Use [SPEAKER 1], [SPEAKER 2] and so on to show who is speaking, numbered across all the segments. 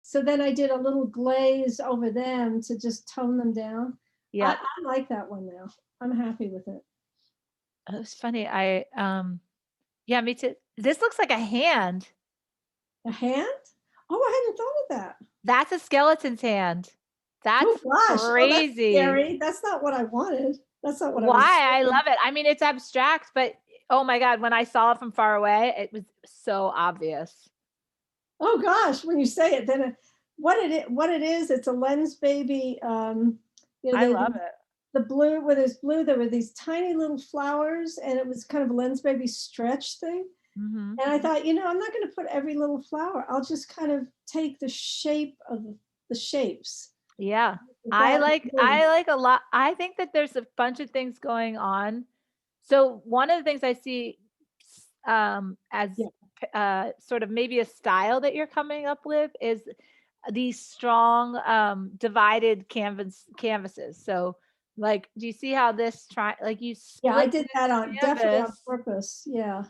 [SPEAKER 1] so then I did a little glaze over them to just tone them down.
[SPEAKER 2] Yeah.
[SPEAKER 1] I like that one now. I'm happy with it.
[SPEAKER 2] It was funny. Yeah, me too. This looks like a hand.
[SPEAKER 1] A hand? Oh, I hadn't thought of that.
[SPEAKER 2] That's a skeleton's hand.
[SPEAKER 1] Oh
[SPEAKER 2] That's
[SPEAKER 1] gosh, oh, that's
[SPEAKER 2] crazy.
[SPEAKER 1] scary. That's not what I wanted. That's not what I
[SPEAKER 2] Why?
[SPEAKER 1] was
[SPEAKER 2] I
[SPEAKER 1] thinking.
[SPEAKER 2] love it. I mean, it's abstract, but oh my God, when I saw it from far away, it was so obvious.
[SPEAKER 1] Oh gosh, when you say it, then what it is, it's a lens baby. You know,
[SPEAKER 2] I love it.
[SPEAKER 1] the blue, where there's blue, there were these tiny little flowers, and it was kind of a lens baby stretch thing.
[SPEAKER 2] Mhm.
[SPEAKER 1] And I thought, you know, I'm not going to put every little flower. I'll just kind of take the shape of the shapes.
[SPEAKER 2] Yeah.
[SPEAKER 1] That
[SPEAKER 2] I like a lot. I think that there's a bunch of things going on. So one of the things I see as
[SPEAKER 1] yeah,
[SPEAKER 2] sort of maybe a style that you're coming up with is these strong divided canvases. So like do you see how this try like you
[SPEAKER 1] yeah, I
[SPEAKER 2] split
[SPEAKER 1] did
[SPEAKER 2] this
[SPEAKER 1] that on definitely on
[SPEAKER 2] canvas
[SPEAKER 1] purpose. Yeah,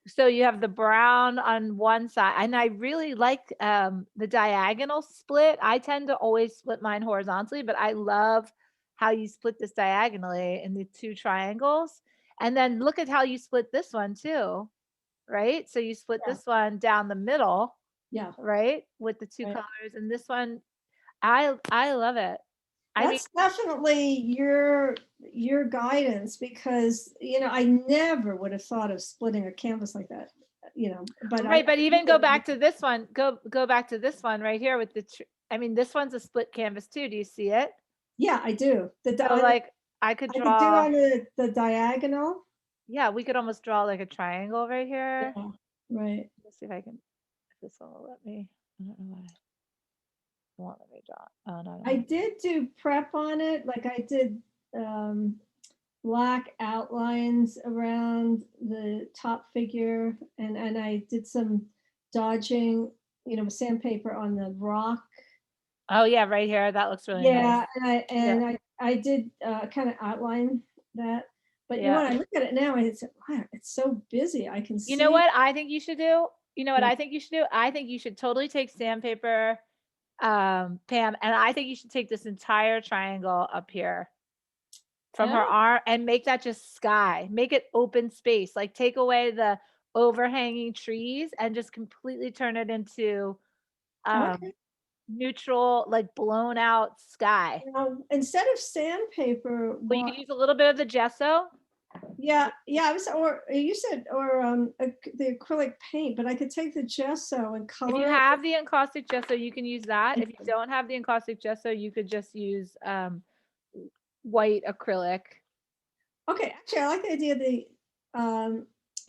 [SPEAKER 2] so you have the brown on one side, and I really like the diagonal split. I tend to always split mine horizontally, but I love how you split this diagonally in the two triangles. And then look at how you split this one too, right? So you split
[SPEAKER 1] yeah,
[SPEAKER 2] this one down the middle,
[SPEAKER 1] yeah.
[SPEAKER 2] right, with the two
[SPEAKER 1] Right.
[SPEAKER 2] colors, and this one, I love it. I mean,
[SPEAKER 1] That's definitely your guidance, because you know I never would have thought of splitting a canvas like that. You know, but I
[SPEAKER 2] right, but even go back to this one. Go back to this one right here with the. I mean, this one's a split canvas too. Do you see it?
[SPEAKER 1] yeah, I do.
[SPEAKER 2] So like, I could
[SPEAKER 1] I could do
[SPEAKER 2] draw.
[SPEAKER 1] on the diagonal.
[SPEAKER 2] Yeah, we could almost draw like a triangle right here.
[SPEAKER 1] Yeah, right.
[SPEAKER 2] Let's see if I can. If this one will let me. I don't know why it won't let me draw. Oh no, I don't
[SPEAKER 1] I
[SPEAKER 2] have.
[SPEAKER 1] did do prep on it. Like I did um, black outlines around the top figure, and I did some dodging, you know, with sandpaper on the rock.
[SPEAKER 2] Oh yeah, right here. That looks really nice.
[SPEAKER 1] Yeah, and
[SPEAKER 2] Yeah,
[SPEAKER 1] I did kind of outline that. But you know,
[SPEAKER 2] yeah.
[SPEAKER 1] when I look at it now, it's wow, it's so busy. I can
[SPEAKER 2] You know
[SPEAKER 1] see.
[SPEAKER 2] what I think you should do? You know what
[SPEAKER 1] Yeah,
[SPEAKER 2] I think you should do? I think you should totally take sandpaper, Pam, and I think you should take this entire triangle up here from her
[SPEAKER 1] oh,
[SPEAKER 2] arm and make that just sky. Make it open space. Like take away the overhanging trees and just completely turn it into
[SPEAKER 1] okay.
[SPEAKER 2] neutral, like blown out sky.
[SPEAKER 1] Now, instead of sandpaper,
[SPEAKER 2] But you could
[SPEAKER 1] what?
[SPEAKER 2] use a little bit of the gesso.
[SPEAKER 1] Yeah, yeah. I was, or you said, or the acrylic paint, but I could take the gesso and
[SPEAKER 2] If you
[SPEAKER 1] color it.
[SPEAKER 2] have the encaustic gesso, you can use that. If you don't have the encaustic gesso, you could just use white acrylic.
[SPEAKER 1] Okay, actually, I like the idea of the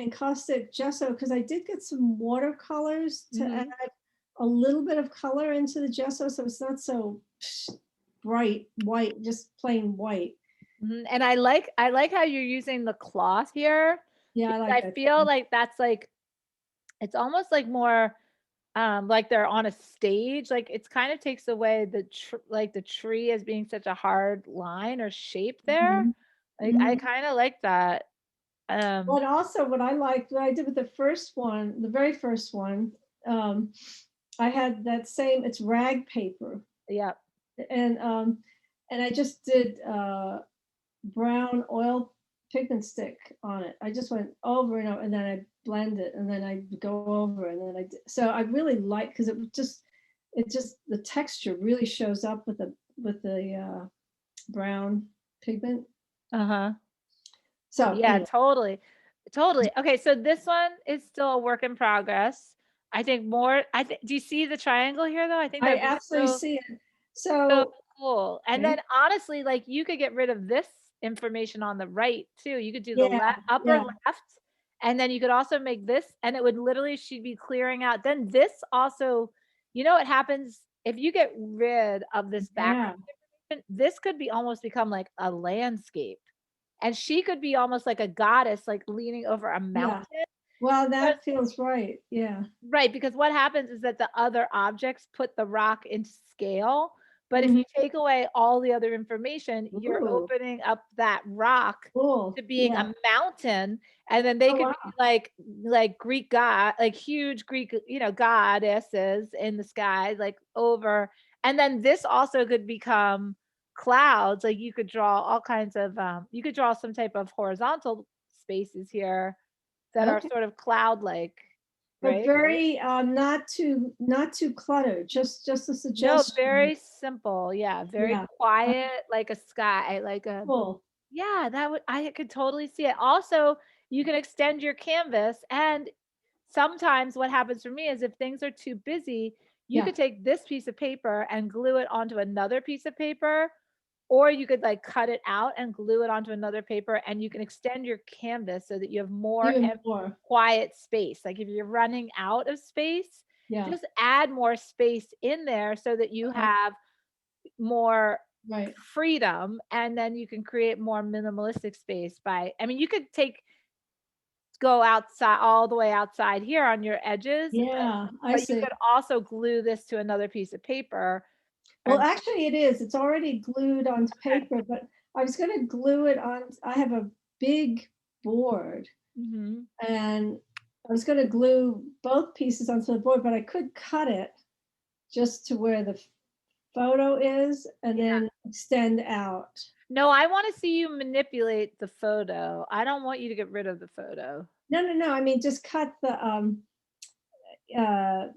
[SPEAKER 1] encaustic gesso, because I did get some watercolors to add
[SPEAKER 2] Mhm.
[SPEAKER 1] a little bit of color into the gesso, so it's not so bright white, just plain white.
[SPEAKER 2] Mhm, and I like how you're using the cloth here
[SPEAKER 1] Yeah, I
[SPEAKER 2] because
[SPEAKER 1] like
[SPEAKER 2] I
[SPEAKER 1] that
[SPEAKER 2] feel
[SPEAKER 1] too.
[SPEAKER 2] like that's like it's almost more like they're on a stage. Like it's kind of takes away like the tree as being such a hard line or shape there.
[SPEAKER 1] Mhm.
[SPEAKER 2] Like I
[SPEAKER 1] Mhm.
[SPEAKER 2] kind of like that.
[SPEAKER 1] But also, what I liked, what I did with the first one, the very first one, um, I had that same. It's rag paper,
[SPEAKER 2] Yeah.
[SPEAKER 1] and um, and I just did brown oil pigment stick on it. I just went over and over, and then I blend it, and then I go over, and then so I really like, because it just the texture really shows up with the brown pigment.
[SPEAKER 2] Uh-huh.
[SPEAKER 1] So
[SPEAKER 2] Yeah,
[SPEAKER 1] anyway,
[SPEAKER 2] totally. Totally. Okay, so this one is still a work in progress. I think more I think do you see the triangle here though? I think
[SPEAKER 1] I
[SPEAKER 2] that'd be
[SPEAKER 1] absolutely see it.
[SPEAKER 2] so
[SPEAKER 1] So
[SPEAKER 2] cool. And then
[SPEAKER 1] okay.
[SPEAKER 2] honestly, like you could get rid of this information on the right too. You could do the
[SPEAKER 1] Yeah,
[SPEAKER 2] upper
[SPEAKER 1] yeah,
[SPEAKER 2] left, and then you could also make this, and it would literally she'd be clearing out. Then this also, you know what happens if you get rid of this
[SPEAKER 1] yeah,
[SPEAKER 2] background information, this could be almost become like a landscape. And she could be almost like a goddess, like leaning over a
[SPEAKER 1] yeah.
[SPEAKER 2] mountain.
[SPEAKER 1] Well,
[SPEAKER 2] Because
[SPEAKER 1] that feels right. Yeah.
[SPEAKER 2] right, because what happens is that the other objects put the rock into scale, But if
[SPEAKER 1] Mhm.
[SPEAKER 2] you take away all the other information, you're
[SPEAKER 1] Ooh,
[SPEAKER 2] opening up that rock
[SPEAKER 1] cool.
[SPEAKER 2] to being
[SPEAKER 1] Yeah.
[SPEAKER 2] a mountain, and then they
[SPEAKER 1] Oh,
[SPEAKER 2] could be
[SPEAKER 1] wow.
[SPEAKER 2] like Greek god, like huge Greek, goddesses in the sky, like over. And then this also could become clouds. Like you could draw all kinds of you could draw some type of horizontal spaces here that are
[SPEAKER 1] Okay.
[SPEAKER 2] sort of cloud-like,
[SPEAKER 1] But
[SPEAKER 2] right?
[SPEAKER 1] very, not too cluttered, just a
[SPEAKER 2] No,
[SPEAKER 1] suggestion.
[SPEAKER 2] very simple. Yeah, very
[SPEAKER 1] Yeah. Okay,
[SPEAKER 2] quiet, like a sky, like a
[SPEAKER 1] cool.
[SPEAKER 2] yeah, that would I could totally see it. Also, you can extend your canvas, and sometimes what happens for me is if things are too busy, you
[SPEAKER 1] Yeah.
[SPEAKER 2] could take this piece of paper and glue it onto another piece of paper, or you could like cut it out and glue it onto another paper, and you can extend your canvas so that you have more
[SPEAKER 1] Even more.
[SPEAKER 2] quiet space. Like if you're running out of space,
[SPEAKER 1] Yeah.
[SPEAKER 2] just add more space in there so that you
[SPEAKER 1] Okay.
[SPEAKER 2] have more
[SPEAKER 1] Right.
[SPEAKER 2] freedom, and then you can create more minimalistic space by I mean, you could go outside all the way outside here on your edges,
[SPEAKER 1] Yeah, I
[SPEAKER 2] but you
[SPEAKER 1] see.
[SPEAKER 2] could also glue this to another piece of paper
[SPEAKER 1] Well,
[SPEAKER 2] and
[SPEAKER 1] actually it is. It's already glued onto
[SPEAKER 2] okay.
[SPEAKER 1] paper, but I was gonna glue it on. I have a big board,
[SPEAKER 2] Mhm.
[SPEAKER 1] and I was gonna glue both pieces onto the board, but I could cut it just to where the photo is and
[SPEAKER 2] Yeah.
[SPEAKER 1] then extend out.
[SPEAKER 2] No, I wanna see you manipulate the photo. I don't want you to get rid of the photo.
[SPEAKER 1] No, no, no. I mean, just cut the uh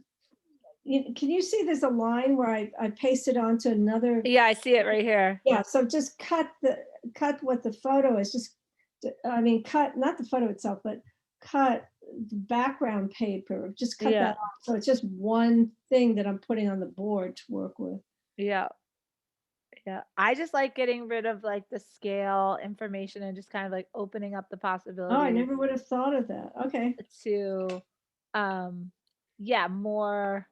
[SPEAKER 1] can you see there's a line where I pasted onto another.
[SPEAKER 2] Yeah, I see it right here.
[SPEAKER 1] Yeah, so just cut what the photo is, just I mean, cut not the photo itself, but cut the background paper, just cut
[SPEAKER 2] Yeah.
[SPEAKER 1] that off, so it's just one thing that I'm putting on the board to work with.
[SPEAKER 2] Yeah. Yeah. I just like getting rid of like the scale information and just kind of like opening up the
[SPEAKER 1] Oh, I
[SPEAKER 2] possibilities
[SPEAKER 1] never would have thought of that. Okay.
[SPEAKER 2] to um yeah, more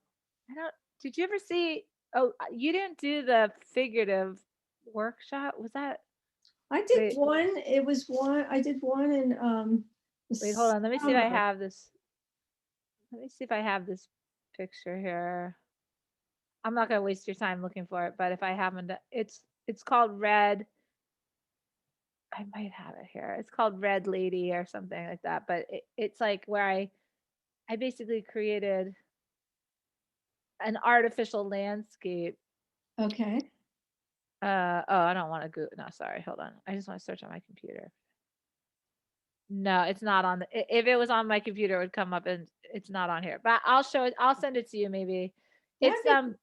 [SPEAKER 2] I don't did you ever see you didn't do the figurative workshop? Was that
[SPEAKER 1] I did
[SPEAKER 2] wait,
[SPEAKER 1] one, it was one I did one in, the
[SPEAKER 2] wait, hold on. Let me see if I
[SPEAKER 1] summer.
[SPEAKER 2] have this. Let me see if I have this picture here. I'm not gonna waste your time looking for it, but if I haven't, it's called Red. I might have it here. It's called Red Lady or something like that. But it's like where I basically created an artificial landscape.
[SPEAKER 1] Okay.
[SPEAKER 2] Oh, I don't want to go. No, sorry. Hold on. I just want to search on my computer. No, it's not on the, if it was on my computer, it would come up and it's not on here. But I'll show it. I'll send it to you maybe.
[SPEAKER 1] That'd
[SPEAKER 2] It's
[SPEAKER 1] be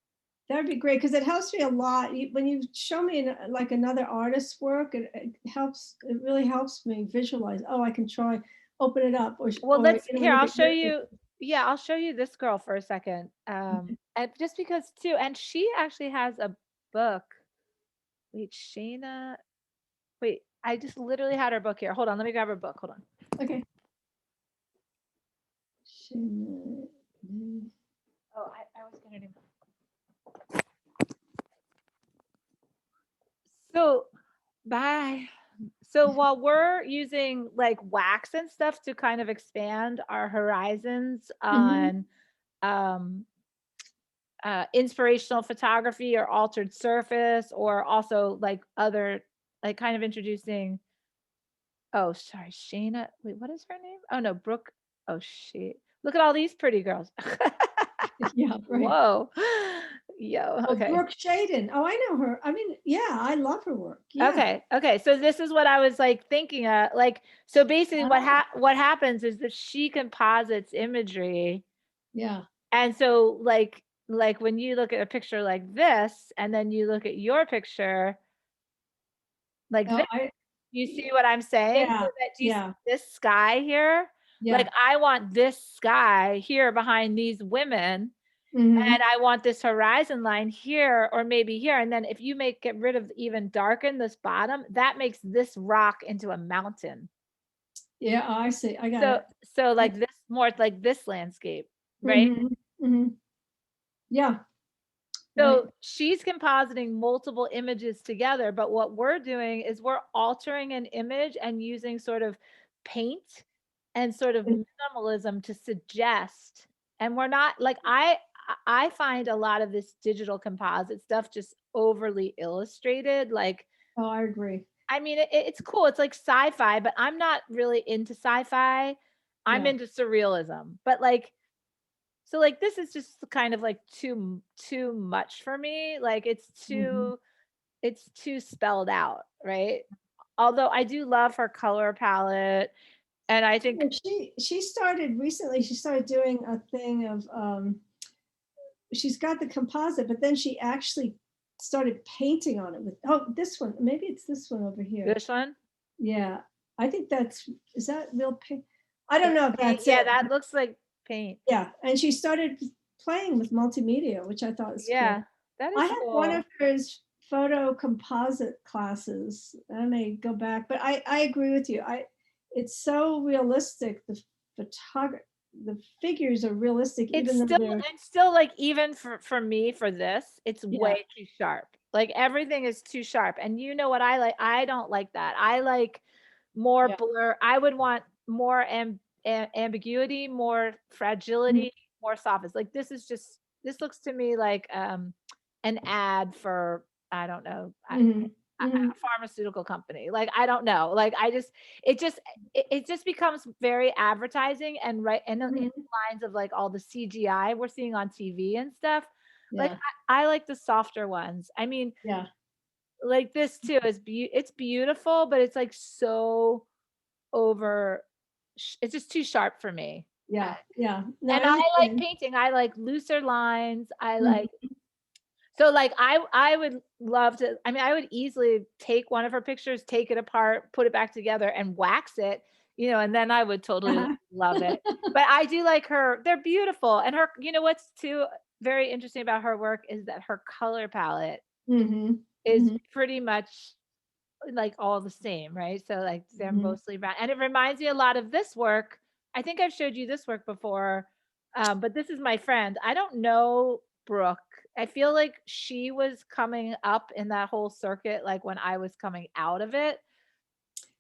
[SPEAKER 1] that'd be great because it helps me a lot. When you show me like another artist's work, it helps. It really helps me visualize. Oh, I can try open it up,
[SPEAKER 2] well,
[SPEAKER 1] or
[SPEAKER 2] here,
[SPEAKER 1] when you
[SPEAKER 2] I'll
[SPEAKER 1] get
[SPEAKER 2] show
[SPEAKER 1] rid of
[SPEAKER 2] you. Yeah, I'll show you this girl for a second.
[SPEAKER 1] it.
[SPEAKER 2] And just because too, and she actually has a book. Wait, Shayna. Wait, I just literally had her book here. Hold on, let me grab her book. Hold on.
[SPEAKER 1] Okay.
[SPEAKER 2] Oh, I was gonna do. So, bye. So while we're using like wax and stuff to kind of expand our horizons
[SPEAKER 1] Mhm.
[SPEAKER 2] on um, inspirational photography or altered surface, or also like other, like kind of introducing, oh, sorry, Shayna. Wait, what is her name? Oh, no, Brooke. Oh, she. Look at all these pretty girls.
[SPEAKER 1] Yeah, right.
[SPEAKER 2] Whoa. Yo,
[SPEAKER 1] Oh,
[SPEAKER 2] okay.
[SPEAKER 1] Brooke Shaden. Oh, I know her. I mean, yeah, I love her work. Yeah.
[SPEAKER 2] Okay. Okay. So this is what I was like thinking of. Like, so basically
[SPEAKER 1] Ah,
[SPEAKER 2] what happens is that she composites imagery.
[SPEAKER 1] yeah.
[SPEAKER 2] And so like when you look at a picture like this and then you look at your picture like
[SPEAKER 1] Oh,
[SPEAKER 2] this, you see
[SPEAKER 1] y
[SPEAKER 2] what I'm saying? So
[SPEAKER 1] yeah,
[SPEAKER 2] that do you see
[SPEAKER 1] yeah,
[SPEAKER 2] this sky here? Like
[SPEAKER 1] yeah.
[SPEAKER 2] I want this sky here behind these women, and
[SPEAKER 1] Mhm.
[SPEAKER 2] I want this horizon line here or maybe here. And then if you get rid of even darken this bottom, that makes this rock into a mountain.
[SPEAKER 1] Yeah, I see. I got
[SPEAKER 2] So
[SPEAKER 1] it.
[SPEAKER 2] so
[SPEAKER 1] Yeah.
[SPEAKER 2] like this more like this landscape, right?
[SPEAKER 1] Mhm. Mhm. Yeah, right.
[SPEAKER 2] So she's compositing multiple images together, but what we're doing is we're altering an image and using sort of paint and sort of
[SPEAKER 1] And
[SPEAKER 2] minimalism to suggest. And we're not like I find a lot of this digital composite stuff just overly illustrated. Like,
[SPEAKER 1] Oh, I agree.
[SPEAKER 2] I mean, it's cool. It's like sci-fi, but I'm not really into sci-fi. I'm
[SPEAKER 1] Yeah.
[SPEAKER 2] into surrealism. But like, so like this is just kind of like too much for me. Like
[SPEAKER 1] Mhm.
[SPEAKER 2] it's too spelled out, right? Although I do love her color palette, and I think
[SPEAKER 1] Well, she started recently, she started doing a thing of, she's got the composite, but then she actually started painting on it with, oh, this one, maybe it's this one over here.
[SPEAKER 2] this one,
[SPEAKER 1] Yeah, I think that's, is that real paint? I don't know if that's
[SPEAKER 2] yeah,
[SPEAKER 1] it.
[SPEAKER 2] that looks like paint.
[SPEAKER 1] Yeah, and she started playing with multimedia, which I thought was cool.
[SPEAKER 2] Yeah, that
[SPEAKER 1] I
[SPEAKER 2] is
[SPEAKER 1] had one
[SPEAKER 2] cool.
[SPEAKER 1] of her photo composite classes. I may go back, but I agree with you. It's so realistic. The photography, the figures are realistic,
[SPEAKER 2] It's
[SPEAKER 1] even though
[SPEAKER 2] still
[SPEAKER 1] they're,
[SPEAKER 2] it's still like even for me for this, it's
[SPEAKER 1] yeah,
[SPEAKER 2] way too sharp. Like everything is too sharp. And you know what I like? I don't like that. I like more
[SPEAKER 1] yeah.
[SPEAKER 2] blur. I would want more ambiguity, more
[SPEAKER 1] Mhm,
[SPEAKER 2] fragility, more softness. Like this looks to me like an ad for I don't know.
[SPEAKER 1] mhm,
[SPEAKER 2] A
[SPEAKER 1] mhm,
[SPEAKER 2] pharmaceutical company. Like, I don't know. Like, it just it just becomes very advertising and right and in
[SPEAKER 1] mhm.
[SPEAKER 2] the lines of like all the CGI we're seeing on TV and stuff. Like,
[SPEAKER 1] Yeah,
[SPEAKER 2] I like the softer ones. I mean,
[SPEAKER 1] yeah,
[SPEAKER 2] like this too is it's beautiful, but it's like so over. It's just too sharp for me.
[SPEAKER 1] yeah, yeah. No,
[SPEAKER 2] And
[SPEAKER 1] I
[SPEAKER 2] I like
[SPEAKER 1] understand.
[SPEAKER 2] painting. I like looser lines. I
[SPEAKER 1] Mhm.
[SPEAKER 2] like so, like, I would love to I mean, I would easily take one of her pictures, take it apart, put it back together, and wax it, and then I would totally
[SPEAKER 1] Uh-huh.
[SPEAKER 2] love it. But I do like her they're beautiful, and her what's too very interesting about her work is that her color palette
[SPEAKER 1] Mhm,
[SPEAKER 2] is
[SPEAKER 1] mhm,
[SPEAKER 2] pretty much, like, all the same, right? So, like, they're
[SPEAKER 1] mhm.
[SPEAKER 2] mostly brown, and it reminds me a lot of this work. I think I've showed you this work before, but this is my friend. I don't know Brooke. I feel like she was coming up in that whole circuit, like, when I was coming out of it,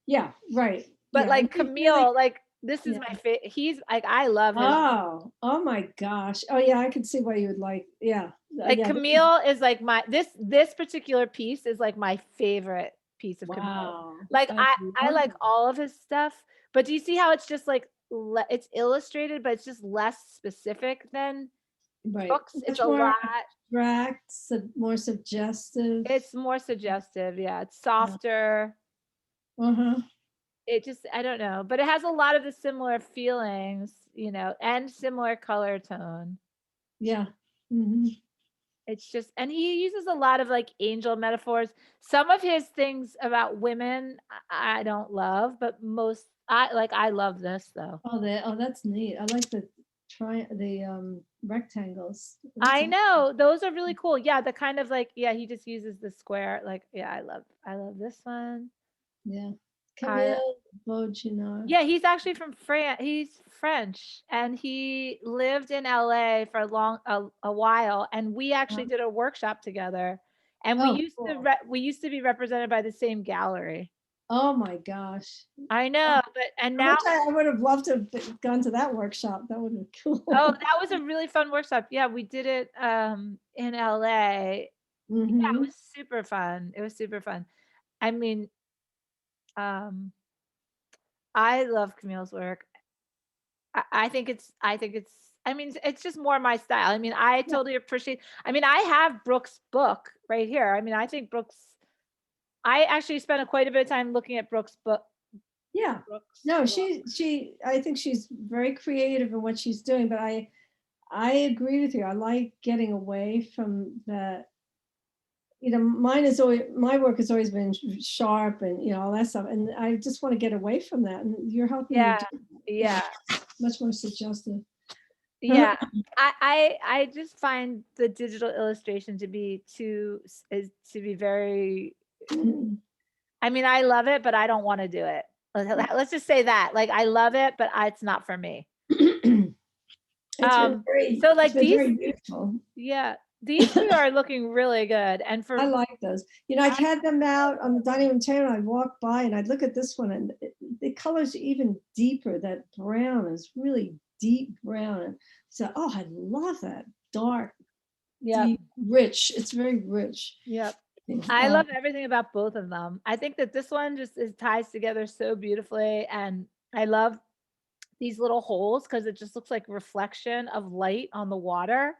[SPEAKER 1] Yeah, right.
[SPEAKER 2] but,
[SPEAKER 1] Yeah, and
[SPEAKER 2] like,
[SPEAKER 1] she's really,
[SPEAKER 2] Camille, like, this is
[SPEAKER 1] yeah.
[SPEAKER 2] my he's like, I love his
[SPEAKER 1] Oh, oh my gosh. Oh yeah, I can see why you would like, yeah.
[SPEAKER 2] like,
[SPEAKER 1] Yeah, this is,
[SPEAKER 2] Camille is, like, my this particular piece is, like, my favorite piece of Camille.
[SPEAKER 1] wow.
[SPEAKER 2] Like,
[SPEAKER 1] I
[SPEAKER 2] I
[SPEAKER 1] love
[SPEAKER 2] like
[SPEAKER 1] that.
[SPEAKER 2] all of his stuff, but do you see how it's just, like, it's illustrated, but it's just less specific than
[SPEAKER 1] Right.
[SPEAKER 2] Brooks? It's
[SPEAKER 1] Much
[SPEAKER 2] a
[SPEAKER 1] more
[SPEAKER 2] lot
[SPEAKER 1] abstract, more suggestive.
[SPEAKER 2] it's more suggestive, yeah, it's
[SPEAKER 1] Yeah.
[SPEAKER 2] softer.
[SPEAKER 1] Uh-huh.
[SPEAKER 2] It just I don't know, but it has a lot of the similar feelings, and similar color tone.
[SPEAKER 1] Yeah. Hmm.
[SPEAKER 2] It's just and he uses a lot of, like, angel metaphors. Some of his things about women, I don't love, but I love this, though.
[SPEAKER 1] Oh, that's neat. I like the rectangles. That's
[SPEAKER 2] I
[SPEAKER 1] a,
[SPEAKER 2] know, those are really cool. Yeah, the kind of, like he just uses the square, like, yeah, I love this one.
[SPEAKER 1] yeah.
[SPEAKER 2] I
[SPEAKER 1] Camille Baudinot.
[SPEAKER 2] Yeah, he's actually from France. He's French, and he lived in LA for a while, and we actually did a workshop together, and
[SPEAKER 1] Oh, cool.
[SPEAKER 2] we used to be represented by the same gallery.
[SPEAKER 1] Oh my gosh.
[SPEAKER 2] I
[SPEAKER 1] Oh,
[SPEAKER 2] know, but and
[SPEAKER 1] I
[SPEAKER 2] now
[SPEAKER 1] wish I would have loved to have gone to that workshop. That would have been
[SPEAKER 2] oh,
[SPEAKER 1] cool.
[SPEAKER 2] that was a really fun workshop. Yeah, we did it, in LA. Yeah, it
[SPEAKER 1] Hmm.
[SPEAKER 2] was super fun. It was super fun. I mean, um, I love Camille's work. I think it's I mean, it's just more my style. I mean, I
[SPEAKER 1] Yeah.
[SPEAKER 2] totally appreciate I mean, I have Brooke's book right here. I mean, I think I actually spent quite a bit of time looking at
[SPEAKER 1] Yeah.
[SPEAKER 2] Brooks'
[SPEAKER 1] No,
[SPEAKER 2] book.
[SPEAKER 1] I think she's very creative in what she's doing, but I agree with you. I like getting away from that. My work has always been sharp and all that stuff, and I just want to get away from that. And you're helping me
[SPEAKER 2] Yeah,
[SPEAKER 1] do that. Yeah,
[SPEAKER 2] yeah,
[SPEAKER 1] much more suggestive.
[SPEAKER 2] yeah. I just find the digital illustration to be to be very I mean, I love it, but I don't wanna do it. Let's just say that. Like, I love it, but it's not for me. Um, so,
[SPEAKER 1] It's
[SPEAKER 2] like,
[SPEAKER 1] been very beautiful.
[SPEAKER 2] yeah, these 2 are looking really good, and
[SPEAKER 1] I
[SPEAKER 2] for
[SPEAKER 1] like those. I'd had them out on the dining room table. I'd walk by and I'd look at this one, and the color's even deeper. That brown is really deep brown. And so, oh, I love that. dark,
[SPEAKER 2] Yep.
[SPEAKER 1] deep, rich. It's very rich.
[SPEAKER 2] Yep. I
[SPEAKER 1] Um,
[SPEAKER 2] love everything about both of them. I think that this one just is ties together so beautifully, and I love these little holes because it just looks like reflection of light on the water.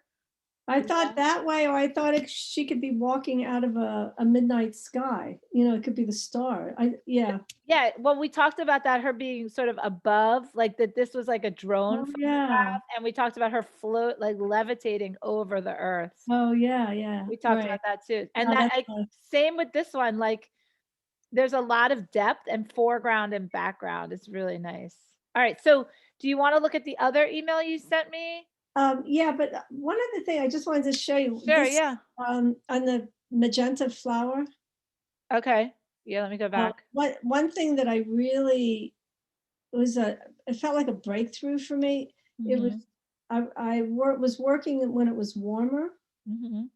[SPEAKER 1] I thought
[SPEAKER 2] Yeah.
[SPEAKER 1] that way, or I thought she could be walking out of a midnight sky. It could be the star. Yeah.
[SPEAKER 2] Yeah, well, we talked about that, her being sort of above, like that this was like a drone
[SPEAKER 1] Oh yeah.
[SPEAKER 2] photograph, and we talked about her float, like levitating over the earth.
[SPEAKER 1] Oh yeah. Yeah.
[SPEAKER 2] We talked about
[SPEAKER 1] Right.
[SPEAKER 2] that too. And
[SPEAKER 1] Oh,
[SPEAKER 2] that
[SPEAKER 1] that's
[SPEAKER 2] like,
[SPEAKER 1] nice.
[SPEAKER 2] same with this one, like there's a lot of depth and foreground and background. It's really nice. All right, so do you want to look at the other email you sent me?
[SPEAKER 1] Yeah, but one other thing I just wanted to show you
[SPEAKER 2] Sure,
[SPEAKER 1] this
[SPEAKER 2] yeah.
[SPEAKER 1] on the Magenta Flower.
[SPEAKER 2] Okay. Yeah, let me go back.
[SPEAKER 1] One thing that I really it felt like a breakthrough for me. It was
[SPEAKER 2] Mhm.
[SPEAKER 1] was working when it was warmer,
[SPEAKER 2] Mhm.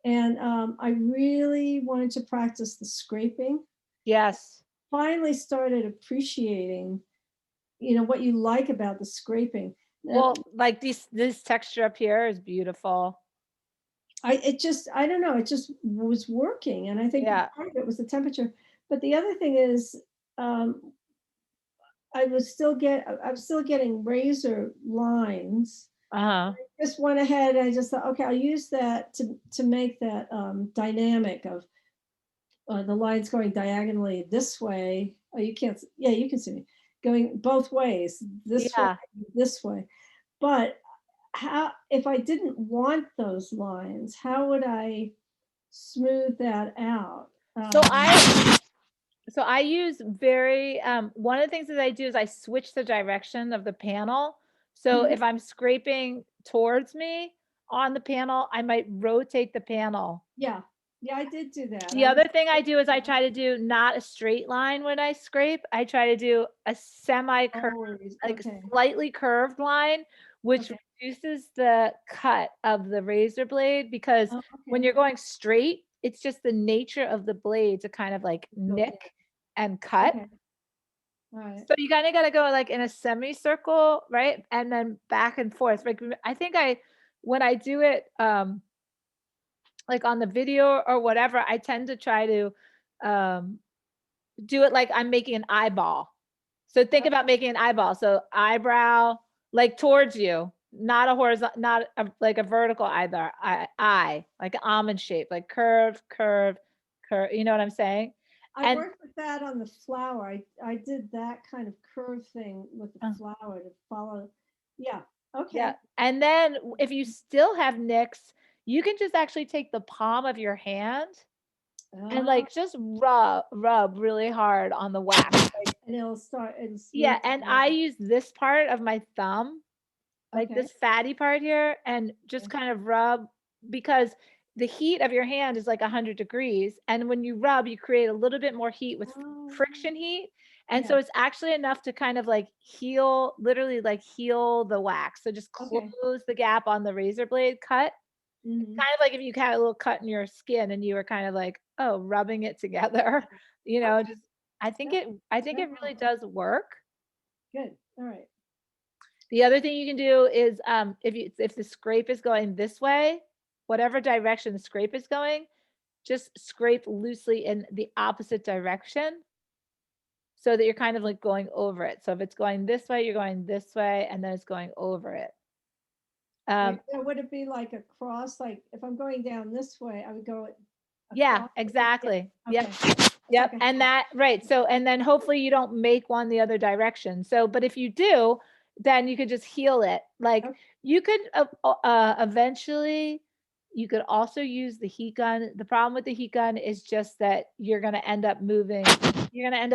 [SPEAKER 1] and I really wanted to practice the scraping.
[SPEAKER 2] Yes.
[SPEAKER 1] Finally started appreciating, what you like about the scraping. Uh,
[SPEAKER 2] Well, like this texture up here is beautiful.
[SPEAKER 1] I don't know, it just was working, and I think
[SPEAKER 2] Yeah.
[SPEAKER 1] part of it was the temperature. But the other thing is, um, I was still getting razor lines.
[SPEAKER 2] Uh-huh.
[SPEAKER 1] Just went ahead, I just thought, okay, I'll use that to make that dynamic of the lines going diagonally this way. Oh, you can't. Yeah, you can see me going both ways.
[SPEAKER 2] Yeah.
[SPEAKER 1] This way. But how if I didn't want those lines, how would I smooth that out?
[SPEAKER 2] So I use very one of the things that I do is I switch the direction of the panel. So
[SPEAKER 1] Mhm.
[SPEAKER 2] if I'm scraping towards me on the panel, I might rotate the panel.
[SPEAKER 1] Yeah, yeah, I did do that.
[SPEAKER 2] The
[SPEAKER 1] I
[SPEAKER 2] other
[SPEAKER 1] was
[SPEAKER 2] thing I do is I try to do not a straight line when I scrape. I try to do a semi curved,
[SPEAKER 1] always
[SPEAKER 2] like
[SPEAKER 1] okay.
[SPEAKER 2] slightly curved line, which
[SPEAKER 1] Okay.
[SPEAKER 2] reduces the cut of the razor blade because
[SPEAKER 1] Oh,
[SPEAKER 2] when
[SPEAKER 1] okay.
[SPEAKER 2] you're going straight, it's just the nature of the blade to kind of like
[SPEAKER 1] Go
[SPEAKER 2] nick and cut.
[SPEAKER 1] Okay. All right.
[SPEAKER 2] So you kinda gotta go, like, in a semicircle, right? And then back and forth, like, I think when I do it, like, on the video or whatever, I tend to try to, um, do it like I'm making an eyeball. So think about making an eyeball, so eyebrow, like, towards you, not a horizontal, not a like a vertical either, like an almond shape, like curve, curve, curve, you know what I'm saying?
[SPEAKER 1] I
[SPEAKER 2] And
[SPEAKER 1] worked with that on the flower. I did that kind of curve thing with the flower to follow. Yeah.
[SPEAKER 2] Yeah,
[SPEAKER 1] Okay.
[SPEAKER 2] and then if you still have nicks, you can just actually take the palm of your hand and,
[SPEAKER 1] Uh,
[SPEAKER 2] like, just rub really hard on the wax, like
[SPEAKER 1] and it'll start and
[SPEAKER 2] yeah,
[SPEAKER 1] smooth
[SPEAKER 2] and
[SPEAKER 1] together.
[SPEAKER 2] I use this part of my thumb, like
[SPEAKER 1] Okay.
[SPEAKER 2] this fatty part here, and just
[SPEAKER 1] Okay.
[SPEAKER 2] kind of rub because the heat of your hand is like 100 degrees, and when you rub, you create a little bit more heat with
[SPEAKER 1] Oh,
[SPEAKER 2] friction heat, and
[SPEAKER 1] yeah.
[SPEAKER 2] so it's actually enough to kind of like heal, literally like heal the wax. So just
[SPEAKER 1] Okay.
[SPEAKER 2] close the gap on the razor blade cut.
[SPEAKER 1] Hmm.
[SPEAKER 2] Kind of like if you had a little cut in your skin and you were kind of like, oh, rubbing it together,
[SPEAKER 1] Okay.
[SPEAKER 2] just I think
[SPEAKER 1] That
[SPEAKER 2] it really
[SPEAKER 1] helps.
[SPEAKER 2] does work.
[SPEAKER 1] Good. All right.
[SPEAKER 2] The other thing you can do is, if the scrape is going this way, whatever direction the scrape is going, just scrape loosely in the opposite direction so that you're kind of like going over it. So if it's going this way, you're going this way, and then it's going over it.
[SPEAKER 1] Like,
[SPEAKER 2] Um,
[SPEAKER 1] would it be like a cross? Like if I'm going down this way, I would go
[SPEAKER 2] yeah,
[SPEAKER 1] across. Yeah.
[SPEAKER 2] exactly. Yep.
[SPEAKER 1] Okay. It's
[SPEAKER 2] Yep,
[SPEAKER 1] like a
[SPEAKER 2] and that right, so and then hopefully you don't make one the other direction. So, but if you do, then you could just heal it. Like,
[SPEAKER 1] okay.
[SPEAKER 2] you could, eventually you could also use the heat gun. The problem with the heat gun is just that you're gonna end up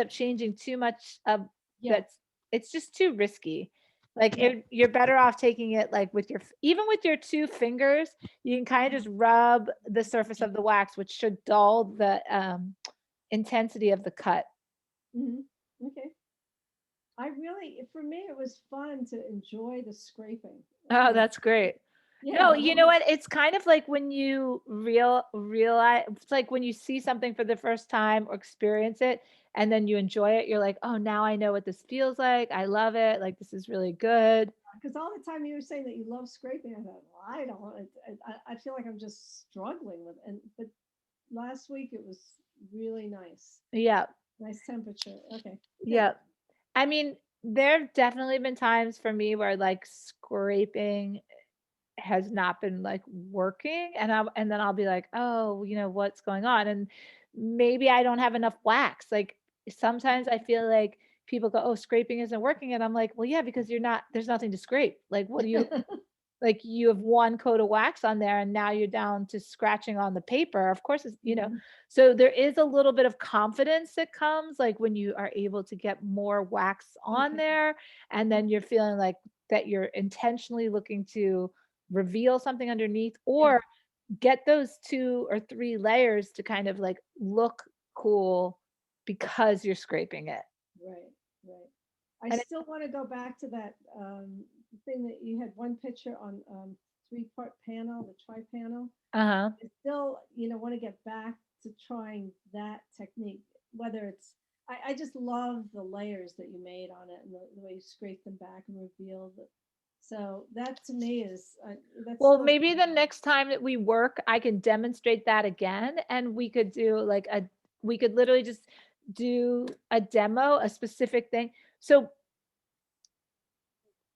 [SPEAKER 2] changing too much of
[SPEAKER 1] Yeah.
[SPEAKER 2] that's it's just too risky. Like,
[SPEAKER 1] Yeah.
[SPEAKER 2] you're better off taking it, like, with your f even with your 2 fingers, you can kinda just rub the surface of the wax, which should dull the, intensity of the cut.
[SPEAKER 1] Hmm. Okay. For me, it was fun to enjoy the scraping.
[SPEAKER 2] Oh,
[SPEAKER 1] You know,
[SPEAKER 2] that's great. No,
[SPEAKER 1] yeah.
[SPEAKER 2] you know what? It's kind of like when you realize it's like when you see something for the first time or experience it and then you enjoy it, you're like, "Oh, now I know what this feels like. I love it. Like, this is really good."
[SPEAKER 1] Because all the time you were saying that you love scraping, I thought, well, I don't. I feel like I'm just struggling with it. And but last week it was really nice,
[SPEAKER 2] Yeah.
[SPEAKER 1] nice temperature. Okay, good.
[SPEAKER 2] Yeah. I mean, there have definitely been times for me where like scraping has not been like working and then I'll be like, "Oh, what's going on?" And maybe I don't have enough wax. Like sometimes I feel like people go, "Oh, scraping isn't working." And I'm like, "Well, yeah, because there's nothing to scrape. Like what do you like you have one coat of wax on there and now you're down to scratching on the paper. Of course it's.
[SPEAKER 1] Mhm.
[SPEAKER 2] So there is a little bit of confidence that comes like when you are able to get more wax on
[SPEAKER 1] Okay.
[SPEAKER 2] there and then you're feeling like that you're intentionally looking to reveal something underneath
[SPEAKER 1] Yeah.
[SPEAKER 2] or get those 2 or 3 layers to kind of like look cool because you're scraping it.
[SPEAKER 1] Right. Right. I
[SPEAKER 2] And
[SPEAKER 1] still want to go back to that thing that you had one picture on three-part panel, the tri-panel.
[SPEAKER 2] uh-huh.
[SPEAKER 1] I still, want to get back to trying that technique, whether it's, I just love the layers that you made on it and the way you scrape them back and reveal the, so that to me is, that's
[SPEAKER 2] Well,
[SPEAKER 1] still,
[SPEAKER 2] maybe the next time that we work, I can demonstrate that again and we could do like we could literally just do a demo, a specific thing. So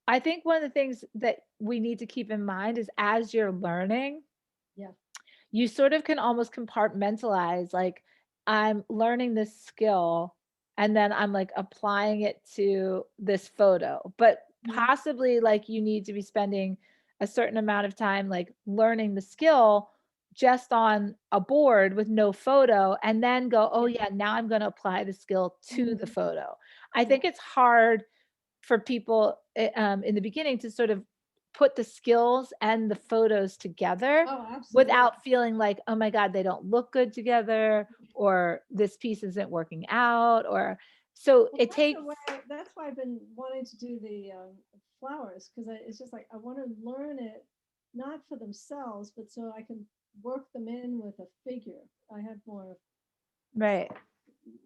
[SPEAKER 2] I think one of the things that we need to keep in mind is as you're learning,
[SPEAKER 1] yeah.
[SPEAKER 2] you sort of can almost compartmentalize like I'm learning this skill and then I'm like applying it to this photo. But
[SPEAKER 1] Mhm.
[SPEAKER 2] possibly like you need to be spending a certain amount of time like learning the skill just on a board with no photo and then go, oh
[SPEAKER 1] Yeah.
[SPEAKER 2] yeah, now I'm going to apply the skill to the
[SPEAKER 1] Mhm.
[SPEAKER 2] photo. I
[SPEAKER 1] Yeah.
[SPEAKER 2] think it's hard for people in the beginning to sort of put the skills and the photos together
[SPEAKER 1] Oh, absolutely.
[SPEAKER 2] without feeling like, oh my God, they don't look good together, or this piece isn't working out, or so
[SPEAKER 1] Well,
[SPEAKER 2] it takes,
[SPEAKER 1] that's why I've been wanting to do the flowers because it's just like I want to learn it, not for themselves, but so I can work them in with a figure. I have
[SPEAKER 2] right,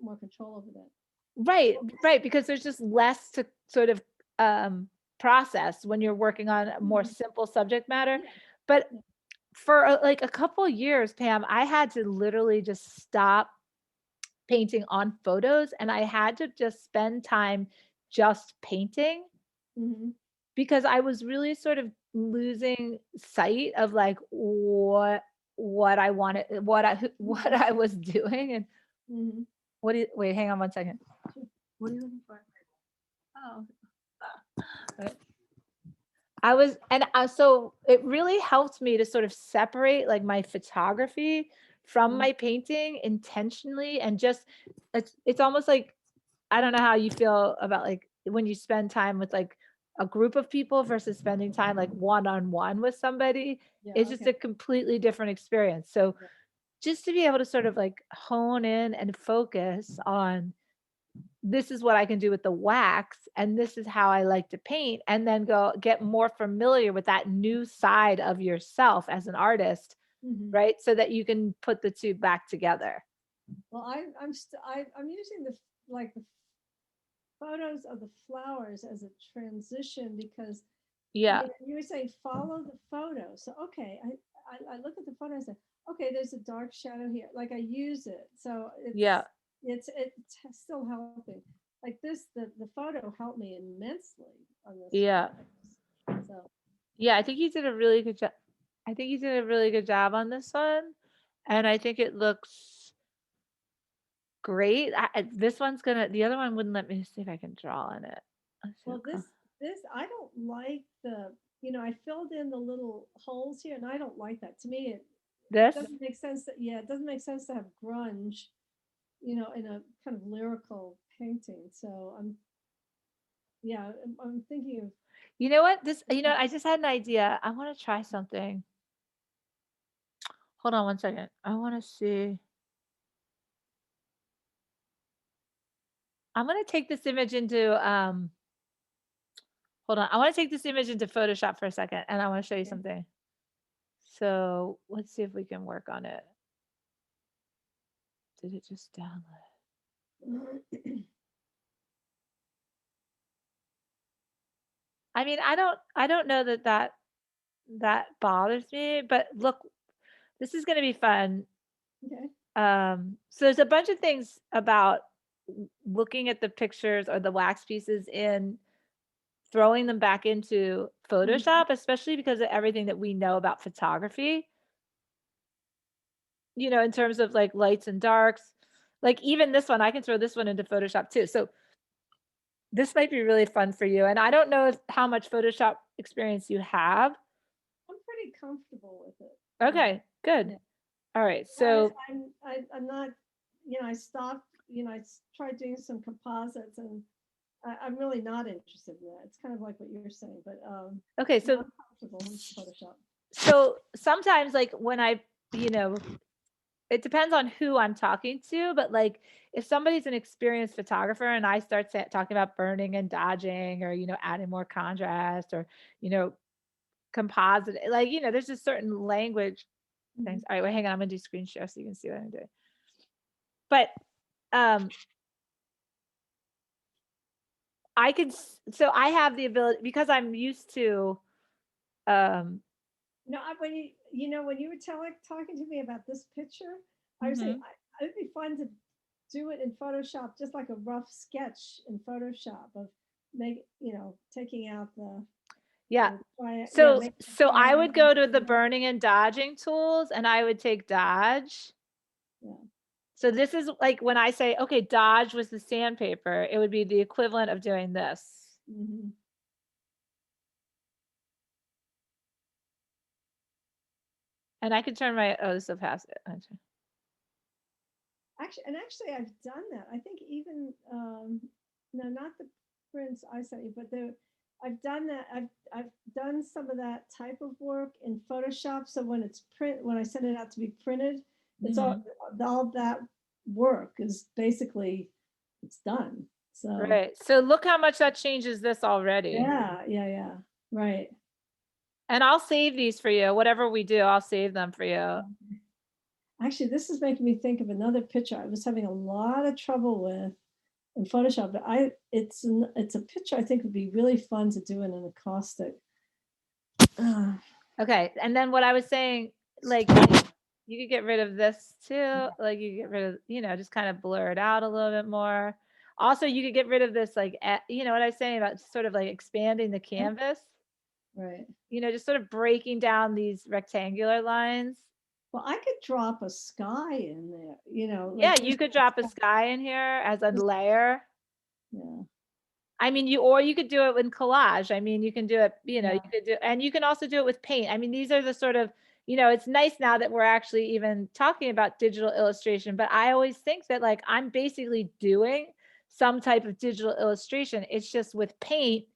[SPEAKER 1] more control over that.
[SPEAKER 2] right, right, because there's just less to sort of um, process when you're working on a more
[SPEAKER 1] Mhm.
[SPEAKER 2] simple subject matter.
[SPEAKER 1] Yeah,
[SPEAKER 2] But
[SPEAKER 1] yeah.
[SPEAKER 2] for like a couple years, Pam, I had to literally just stop painting on photos and I had to just spend time just painting
[SPEAKER 1] Hmm.
[SPEAKER 2] because I was really sort of losing sight of like what I wanted, what I was doing. And
[SPEAKER 1] Hmm.
[SPEAKER 2] wait, hang on one second. What are you looking for? Oh, right. So it really helped me to sort of separate like my photography from
[SPEAKER 1] Hmm.
[SPEAKER 2] my painting intentionally and just it's almost like I don't know how you feel about like when you spend time with like a group of people versus spending time like one on one with somebody.
[SPEAKER 1] Yeah.
[SPEAKER 2] It's just
[SPEAKER 1] Okay.
[SPEAKER 2] a completely different experience. So
[SPEAKER 1] Yeah.
[SPEAKER 2] just to be able to sort of like hone in and focus on this is what I can do with the wax and this is how I like to paint and then go get more familiar with that new side of yourself as an artist,
[SPEAKER 1] Hmm.
[SPEAKER 2] right? So that you can put the two back together.
[SPEAKER 1] Well, I'm using like the photos of the flowers as a transition because
[SPEAKER 2] Yeah.
[SPEAKER 1] you were saying follow the photo. So okay, I look at the photo and say, okay, there's a dark shadow here. Like I use it, so
[SPEAKER 2] Yeah.
[SPEAKER 1] it's still helping. Like this, the photo helped me immensely on this
[SPEAKER 2] Yeah.
[SPEAKER 1] flowers. So
[SPEAKER 2] Yeah, I think you did a really good job. I think you did a really good job on this one, and I think it looks great. This one's gonna. The other one wouldn't let me see if I can draw on it. Let's see
[SPEAKER 1] well,
[SPEAKER 2] what
[SPEAKER 1] this I don't like the I filled in the little holes here, and I don't like that. To me, it
[SPEAKER 2] this.
[SPEAKER 1] doesn't make sense that it doesn't make sense to have grunge in a kind of lyrical painting. So I'm thinking of
[SPEAKER 2] You know what? This.
[SPEAKER 1] the
[SPEAKER 2] I just had an idea. I want to try something. Hold on one second. I want to see. I'm gonna take this image into. Hold on. I want to take this image into Photoshop for a second, and I want to show you
[SPEAKER 1] okay.
[SPEAKER 2] something. So let's see if we can work on it. Did it just download? I mean, I don't know that bothers me, but look, this is going to be fun.
[SPEAKER 1] Okay.
[SPEAKER 2] So there's a bunch of things about looking at the pictures or the wax pieces in throwing them back into
[SPEAKER 1] Mhm.
[SPEAKER 2] Photoshop, especially because of everything that we know about photography, in terms of like lights and darks. Like even this one, I can throw this one into Photoshop too. So this might be really fun for you. And I don't know how much Photoshop experience you have.
[SPEAKER 1] I'm pretty comfortable with it.
[SPEAKER 2] Okay, good.
[SPEAKER 1] Yeah.
[SPEAKER 2] All right. So,
[SPEAKER 1] I'm not, I stopped, tried doing some composites, and I'm really not interested in that. It's kind of like what you're saying, but
[SPEAKER 2] okay.
[SPEAKER 1] no,
[SPEAKER 2] So,
[SPEAKER 1] I'm comfortable with Photoshop.
[SPEAKER 2] so sometimes like when you know, it depends on who I'm talking to, but like if somebody's an experienced photographer and I start talking about burning and dodging or, adding more contrast or, you know, composite, like, there's just certain language things.
[SPEAKER 1] Mhm.
[SPEAKER 2] All right, wait, hang on. I'm gonna do screen share so you can see what I'm doing. But um so I have the ability because I'm used to um
[SPEAKER 1] No, when when you were talking to me about this picture, I was saying
[SPEAKER 2] mhm.
[SPEAKER 1] it'd be fun to do it in Photoshop, just like a rough sketch in Photoshop of taking out
[SPEAKER 2] Yeah.
[SPEAKER 1] the
[SPEAKER 2] So
[SPEAKER 1] make the
[SPEAKER 2] so I would
[SPEAKER 1] triangle.
[SPEAKER 2] go to the burning and dodging tools and I would take dodge.
[SPEAKER 1] Yeah.
[SPEAKER 2] So this is like when I say, okay, dodge was the sandpaper, it would be the equivalent of doing this.
[SPEAKER 1] Hmm.
[SPEAKER 2] And I could turn my, oh, this will pass it.
[SPEAKER 1] Actually, I've done that. I think even no, not the prints I sent you, but I've done that. I've done some of that type of work in Photoshop. So when I send it out to be printed, it's
[SPEAKER 2] Mhm.
[SPEAKER 1] all that work is basically it's done. So
[SPEAKER 2] Right. So look how much that changes this already.
[SPEAKER 1] yeah, right.
[SPEAKER 2] And I'll save these for you. Whatever we do, I'll save them for you.
[SPEAKER 1] Actually, this is making me think of another picture I was having a lot of trouble with in Photoshop, but it's a picture I think would be really fun to do in an acoustic. Uh,
[SPEAKER 2] Okay. And then what I was saying, like you could get rid of this too. Like you get rid of, just kind of blur it out a little bit more. Also, you could get rid of this, like, what I was saying about sort of like expanding the
[SPEAKER 1] yeah,
[SPEAKER 2] canvas,
[SPEAKER 1] right.
[SPEAKER 2] just sort of breaking down these rectangular lines.
[SPEAKER 1] Well, I could drop a sky in there,
[SPEAKER 2] Yeah,
[SPEAKER 1] like
[SPEAKER 2] you could drop a sky in here as a layer.
[SPEAKER 1] yeah,
[SPEAKER 2] I mean, or you could do it in collage. I mean, you can do it, you
[SPEAKER 1] yeah,
[SPEAKER 2] could do, and you can also do it with paint. I mean, these are the sort of, it's nice now that we're actually even talking about digital illustration, but I always think that like I'm basically doing some type of digital illustration. It's just with paint,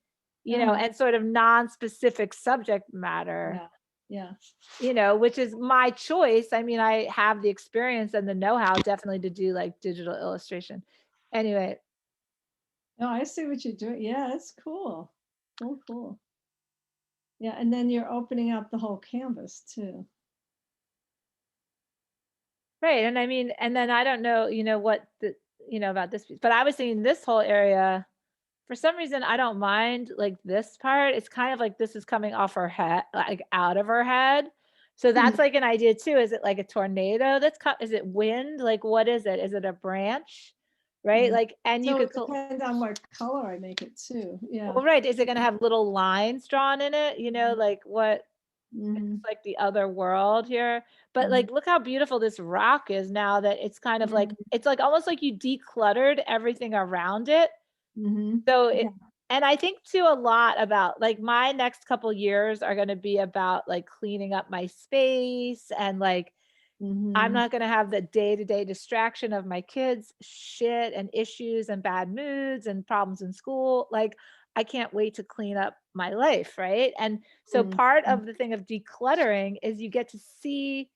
[SPEAKER 1] uh-huh,
[SPEAKER 2] and sort of non-specific subject matter,
[SPEAKER 1] yeah, yeah.
[SPEAKER 2] which is my choice. I mean, I have the experience and the know-how definitely to do like digital illustration. Anyway,
[SPEAKER 1] No, I see what you're doing. Yeah, it's cool. Cool. Yeah, and then you're opening up the whole canvas too.
[SPEAKER 2] right, and I mean, and then I don't know, what about this piece, but I was thinking this whole area, for some reason, I don't mind like this part. It's kind of like this is coming off her head, like out of her head. So
[SPEAKER 1] Hmm.
[SPEAKER 2] that's like an idea too. Is it like a tornado is it wind? Like what is it? Is it a branch? Right?
[SPEAKER 1] Mhm.
[SPEAKER 2] Like, and you
[SPEAKER 1] So
[SPEAKER 2] could,
[SPEAKER 1] it depends on what color I make it too. Yeah.
[SPEAKER 2] well, right. Is it going to have little lines drawn in it? Like what?
[SPEAKER 1] Hmm.
[SPEAKER 2] It's like the other world here. But
[SPEAKER 1] Hmm.
[SPEAKER 2] like look how beautiful this rock is now that it's kind of like
[SPEAKER 1] Hmm.
[SPEAKER 2] it's like almost like you decluttered everything around it.
[SPEAKER 1] Hmm.
[SPEAKER 2] So
[SPEAKER 1] Yeah.
[SPEAKER 2] and I think too a lot about like my next couple years are going to be about like cleaning up my space and like I'm
[SPEAKER 1] Hmm.
[SPEAKER 2] not going to have the day-to-day distraction of my kids shit and issues and bad moods and problems in school. Like I can't wait to clean up my life, right? And so part
[SPEAKER 1] Hmm.
[SPEAKER 2] of the thing of decluttering is you get to see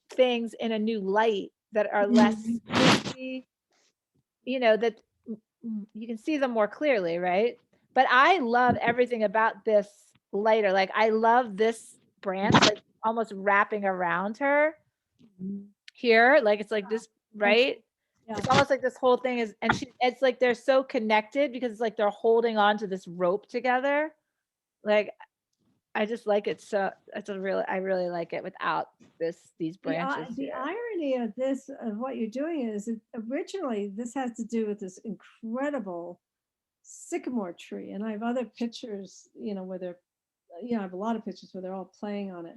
[SPEAKER 2] things in a new light that are less
[SPEAKER 1] Hmm.
[SPEAKER 2] squishy, that you can see them more clearly, right? But I love everything about this lighter. Like I love this branch like almost wrapping around her here, like it's like this,
[SPEAKER 1] That's
[SPEAKER 2] right?
[SPEAKER 1] yeah.
[SPEAKER 2] It's almost like this whole thing is, and it's like they're so connected because it's like they're holding on to this rope together. Like, I just like it so I really like it without these branches
[SPEAKER 1] The
[SPEAKER 2] here.
[SPEAKER 1] irony of this, of what you're doing is, originally this has to do with this incredible sycamore tree, and I have other pictures, where they're, I have a lot of pictures where they're all playing on it.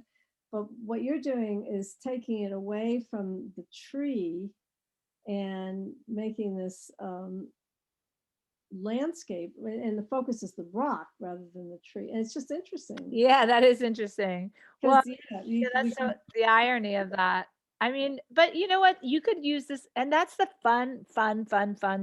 [SPEAKER 1] But what you're doing is taking it away from the tree and making this landscape, and the focus is the rock rather than the tree. And it's just interesting
[SPEAKER 2] Yeah, that is interesting. Well,
[SPEAKER 1] because, yeah,
[SPEAKER 2] yeah,
[SPEAKER 1] we
[SPEAKER 2] that's so
[SPEAKER 1] can.
[SPEAKER 2] the irony of that. I mean, but you know what? You could use this, and that's the fun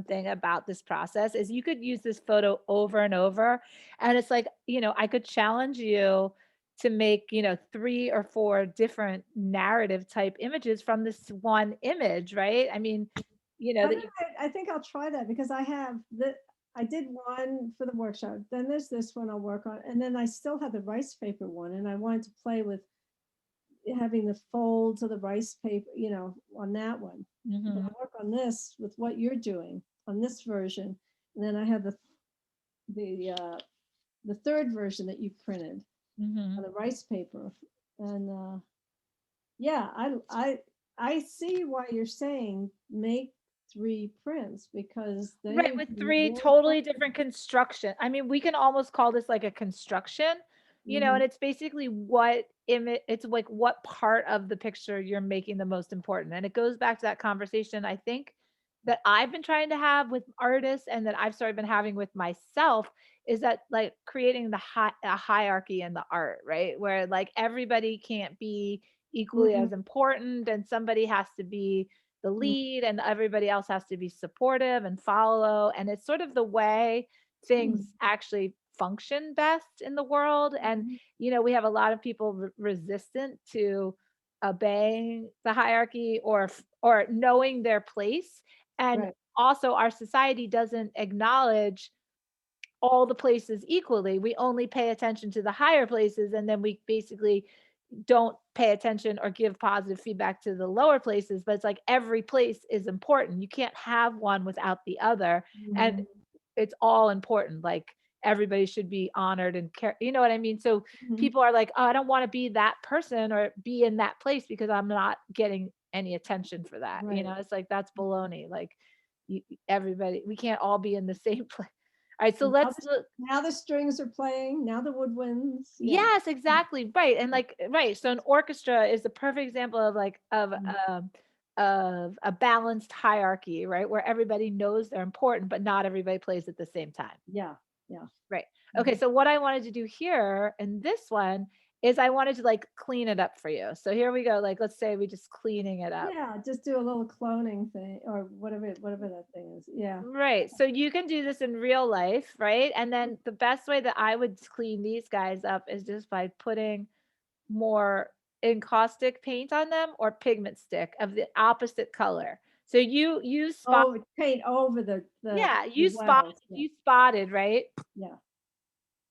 [SPEAKER 2] thing about this process is you could use this photo over and over. And it's like, I could challenge you to make, 3 or 4 different narrative type images from this one image, right? I mean,
[SPEAKER 1] I,
[SPEAKER 2] that you,
[SPEAKER 1] I think I'll try that because I did one for the workshop. Then there's this one I'll work on, and then I still have the rice paper one, and I wanted to play with having the folds of the rice paper, on that one. But
[SPEAKER 2] Mhm,
[SPEAKER 1] I'll work on this with what you're doing on this version, and then I have the uh, the third version that you printed on
[SPEAKER 2] mhm.
[SPEAKER 1] the rice paper, and yeah, I see why you're saying make 3 prints because they
[SPEAKER 2] Right,
[SPEAKER 1] would
[SPEAKER 2] with
[SPEAKER 1] be
[SPEAKER 2] 3
[SPEAKER 1] really fun.
[SPEAKER 2] totally different construction. I mean, we can almost call this like a construction,
[SPEAKER 1] Hmm.
[SPEAKER 2] and it's basically what image it's like what part of the picture you're making the most important. And it goes back to that conversation I think that I've been trying to have with artists and that I've started been having with myself is that like creating a hierarchy in the art, right? Where like everybody can't be equally
[SPEAKER 1] Hmm.
[SPEAKER 2] as important and somebody has to be the lead and everybody else has to be supportive and follow. And it's sort of the way things actually function best in the world. And,
[SPEAKER 1] Hmm.
[SPEAKER 2] we have a lot of people resistant to obeying the hierarchy or knowing their place. And
[SPEAKER 1] Right.
[SPEAKER 2] also our society doesn't acknowledge all the places equally. We only pay attention to the higher places and then we basically don't pay attention or give positive feedback to the lower places, but it's like every place is important. You can't have one without the other. And
[SPEAKER 1] Hmm.
[SPEAKER 2] it's all important. Like everybody should be honored and care. You know what I mean? So
[SPEAKER 1] Hmm.
[SPEAKER 2] people are like, oh, I don't want to be that person or be in that place because I'm not getting any attention for that.
[SPEAKER 1] Right.
[SPEAKER 2] It's like that's baloney. Like everybody, we can't all be in the same place. All right, so
[SPEAKER 1] Now
[SPEAKER 2] let's
[SPEAKER 1] the,
[SPEAKER 2] look.
[SPEAKER 1] now the strings are playing. Now the woodwinds. Yeah.
[SPEAKER 2] Yes, exactly, right, and, like right, so an orchestra is a perfect example of, like,
[SPEAKER 1] Mhm.
[SPEAKER 2] of a balanced hierarchy, right, where everybody knows they're important, but not everybody plays at the same time.
[SPEAKER 1] Yeah. Yeah.
[SPEAKER 2] Right. Okay,
[SPEAKER 1] Mhm.
[SPEAKER 2] so what I wanted to do here in this one is I wanted to, like, clean it up for you. So here we go, like, let's say we just cleaning it up.
[SPEAKER 1] Yeah. Just do a little cloning thing or whatever that thing is. Yeah.
[SPEAKER 2] Right. So you can do this in real life, right? And then the best way that I would clean these guys up is just by putting more encaustic paint on them or pigment stick of the opposite color. So you spot
[SPEAKER 1] Oh, paint over
[SPEAKER 2] yeah,
[SPEAKER 1] the wells. Yeah.
[SPEAKER 2] you spotted, right?
[SPEAKER 1] Yeah.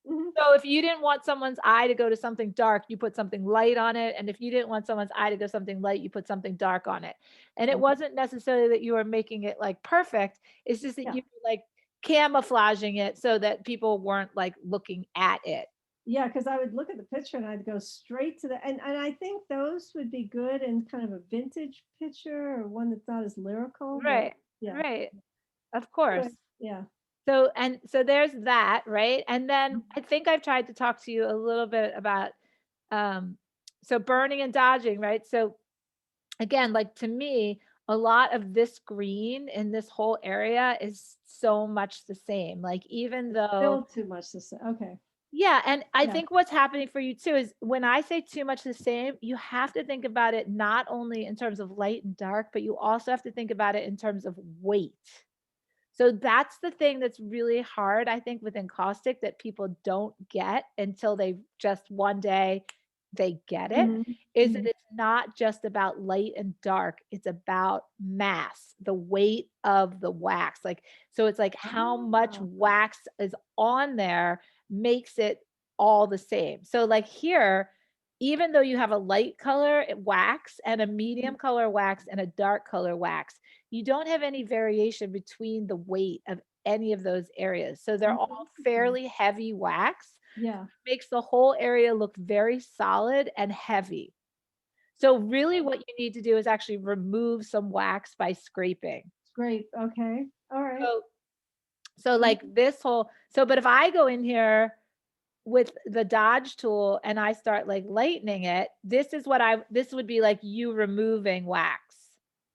[SPEAKER 1] Hmm.
[SPEAKER 2] So if you didn't want someone's eye to go to something dark, you put something light on it, and if you didn't want someone's eye to go something light, you put something dark on it. And it
[SPEAKER 1] Okay.
[SPEAKER 2] wasn't necessarily that you were making it, like, perfect, it's just that
[SPEAKER 1] Yeah.
[SPEAKER 2] you were, like, camouflaging it so that people weren't, like, looking at it.
[SPEAKER 1] Yeah. Because I would look at the picture and I'd go straight to and I think those would be good in kind of a vintage picture or one that's not as lyrical, but
[SPEAKER 2] Right,
[SPEAKER 1] yeah.
[SPEAKER 2] right, of
[SPEAKER 1] Anyway,
[SPEAKER 2] course.
[SPEAKER 1] yeah.
[SPEAKER 2] So there's that, right? And then I think I've tried to talk to you a little bit about um so burning and dodging, right? So again, like to me, a lot of this green in this whole area is so much the same. Like even though
[SPEAKER 1] Still too much to say. Okay.
[SPEAKER 2] yeah, and I
[SPEAKER 1] Yeah.
[SPEAKER 2] think what's happening for you too is when I say too much the same, you have to think about it not only in terms of light and dark, but you also have to think about it in terms of weight. So that's the thing that's really hard, I think, with encaustic that people don't get until they just one day they get it,
[SPEAKER 1] Hmm.
[SPEAKER 2] is that
[SPEAKER 1] Hmm.
[SPEAKER 2] it's not just about light and dark, it's about mass, the weight of the wax. Like, so it's like how much
[SPEAKER 1] Ah.
[SPEAKER 2] wax is on there makes it all the same. So like here, even though you have a light color wax and a medium color wax and a dark color wax, you don't have any variation between the weight of any of those areas. So they're all
[SPEAKER 1] Mhm.
[SPEAKER 2] fairly heavy wax.
[SPEAKER 1] Yeah.
[SPEAKER 2] Makes the whole area look very solid and heavy. So really what you need to do is actually remove some wax by scraping.
[SPEAKER 1] Great. Okay. All right.
[SPEAKER 2] So so like
[SPEAKER 1] Mhm.
[SPEAKER 2] this whole so but if I go in here with the dodge tool and I start like lightening it, this would be like you removing wax.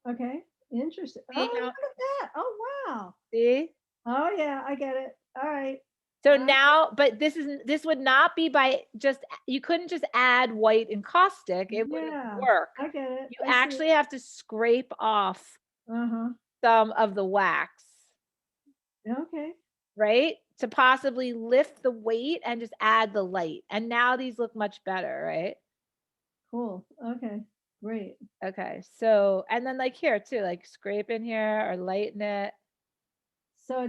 [SPEAKER 1] Okay. Interesting.
[SPEAKER 2] See
[SPEAKER 1] Oh,
[SPEAKER 2] how
[SPEAKER 1] look at that. Oh, wow.
[SPEAKER 2] see?
[SPEAKER 1] Oh, yeah, I get it. All right.
[SPEAKER 2] So
[SPEAKER 1] Uh,
[SPEAKER 2] now, but this would not be by just you couldn't just add white and caustic. It wouldn't
[SPEAKER 1] yeah,
[SPEAKER 2] work.
[SPEAKER 1] I get it.
[SPEAKER 2] You
[SPEAKER 1] I see.
[SPEAKER 2] actually have to scrape off
[SPEAKER 1] Uh-huh.
[SPEAKER 2] some of the wax,
[SPEAKER 1] Okay.
[SPEAKER 2] right? To possibly lift the weight and just add the light. And now these look much better, right?
[SPEAKER 1] Cool. Okay. Great.
[SPEAKER 2] Okay. So, and then like here too, like scrape in here or lighten it.
[SPEAKER 1] So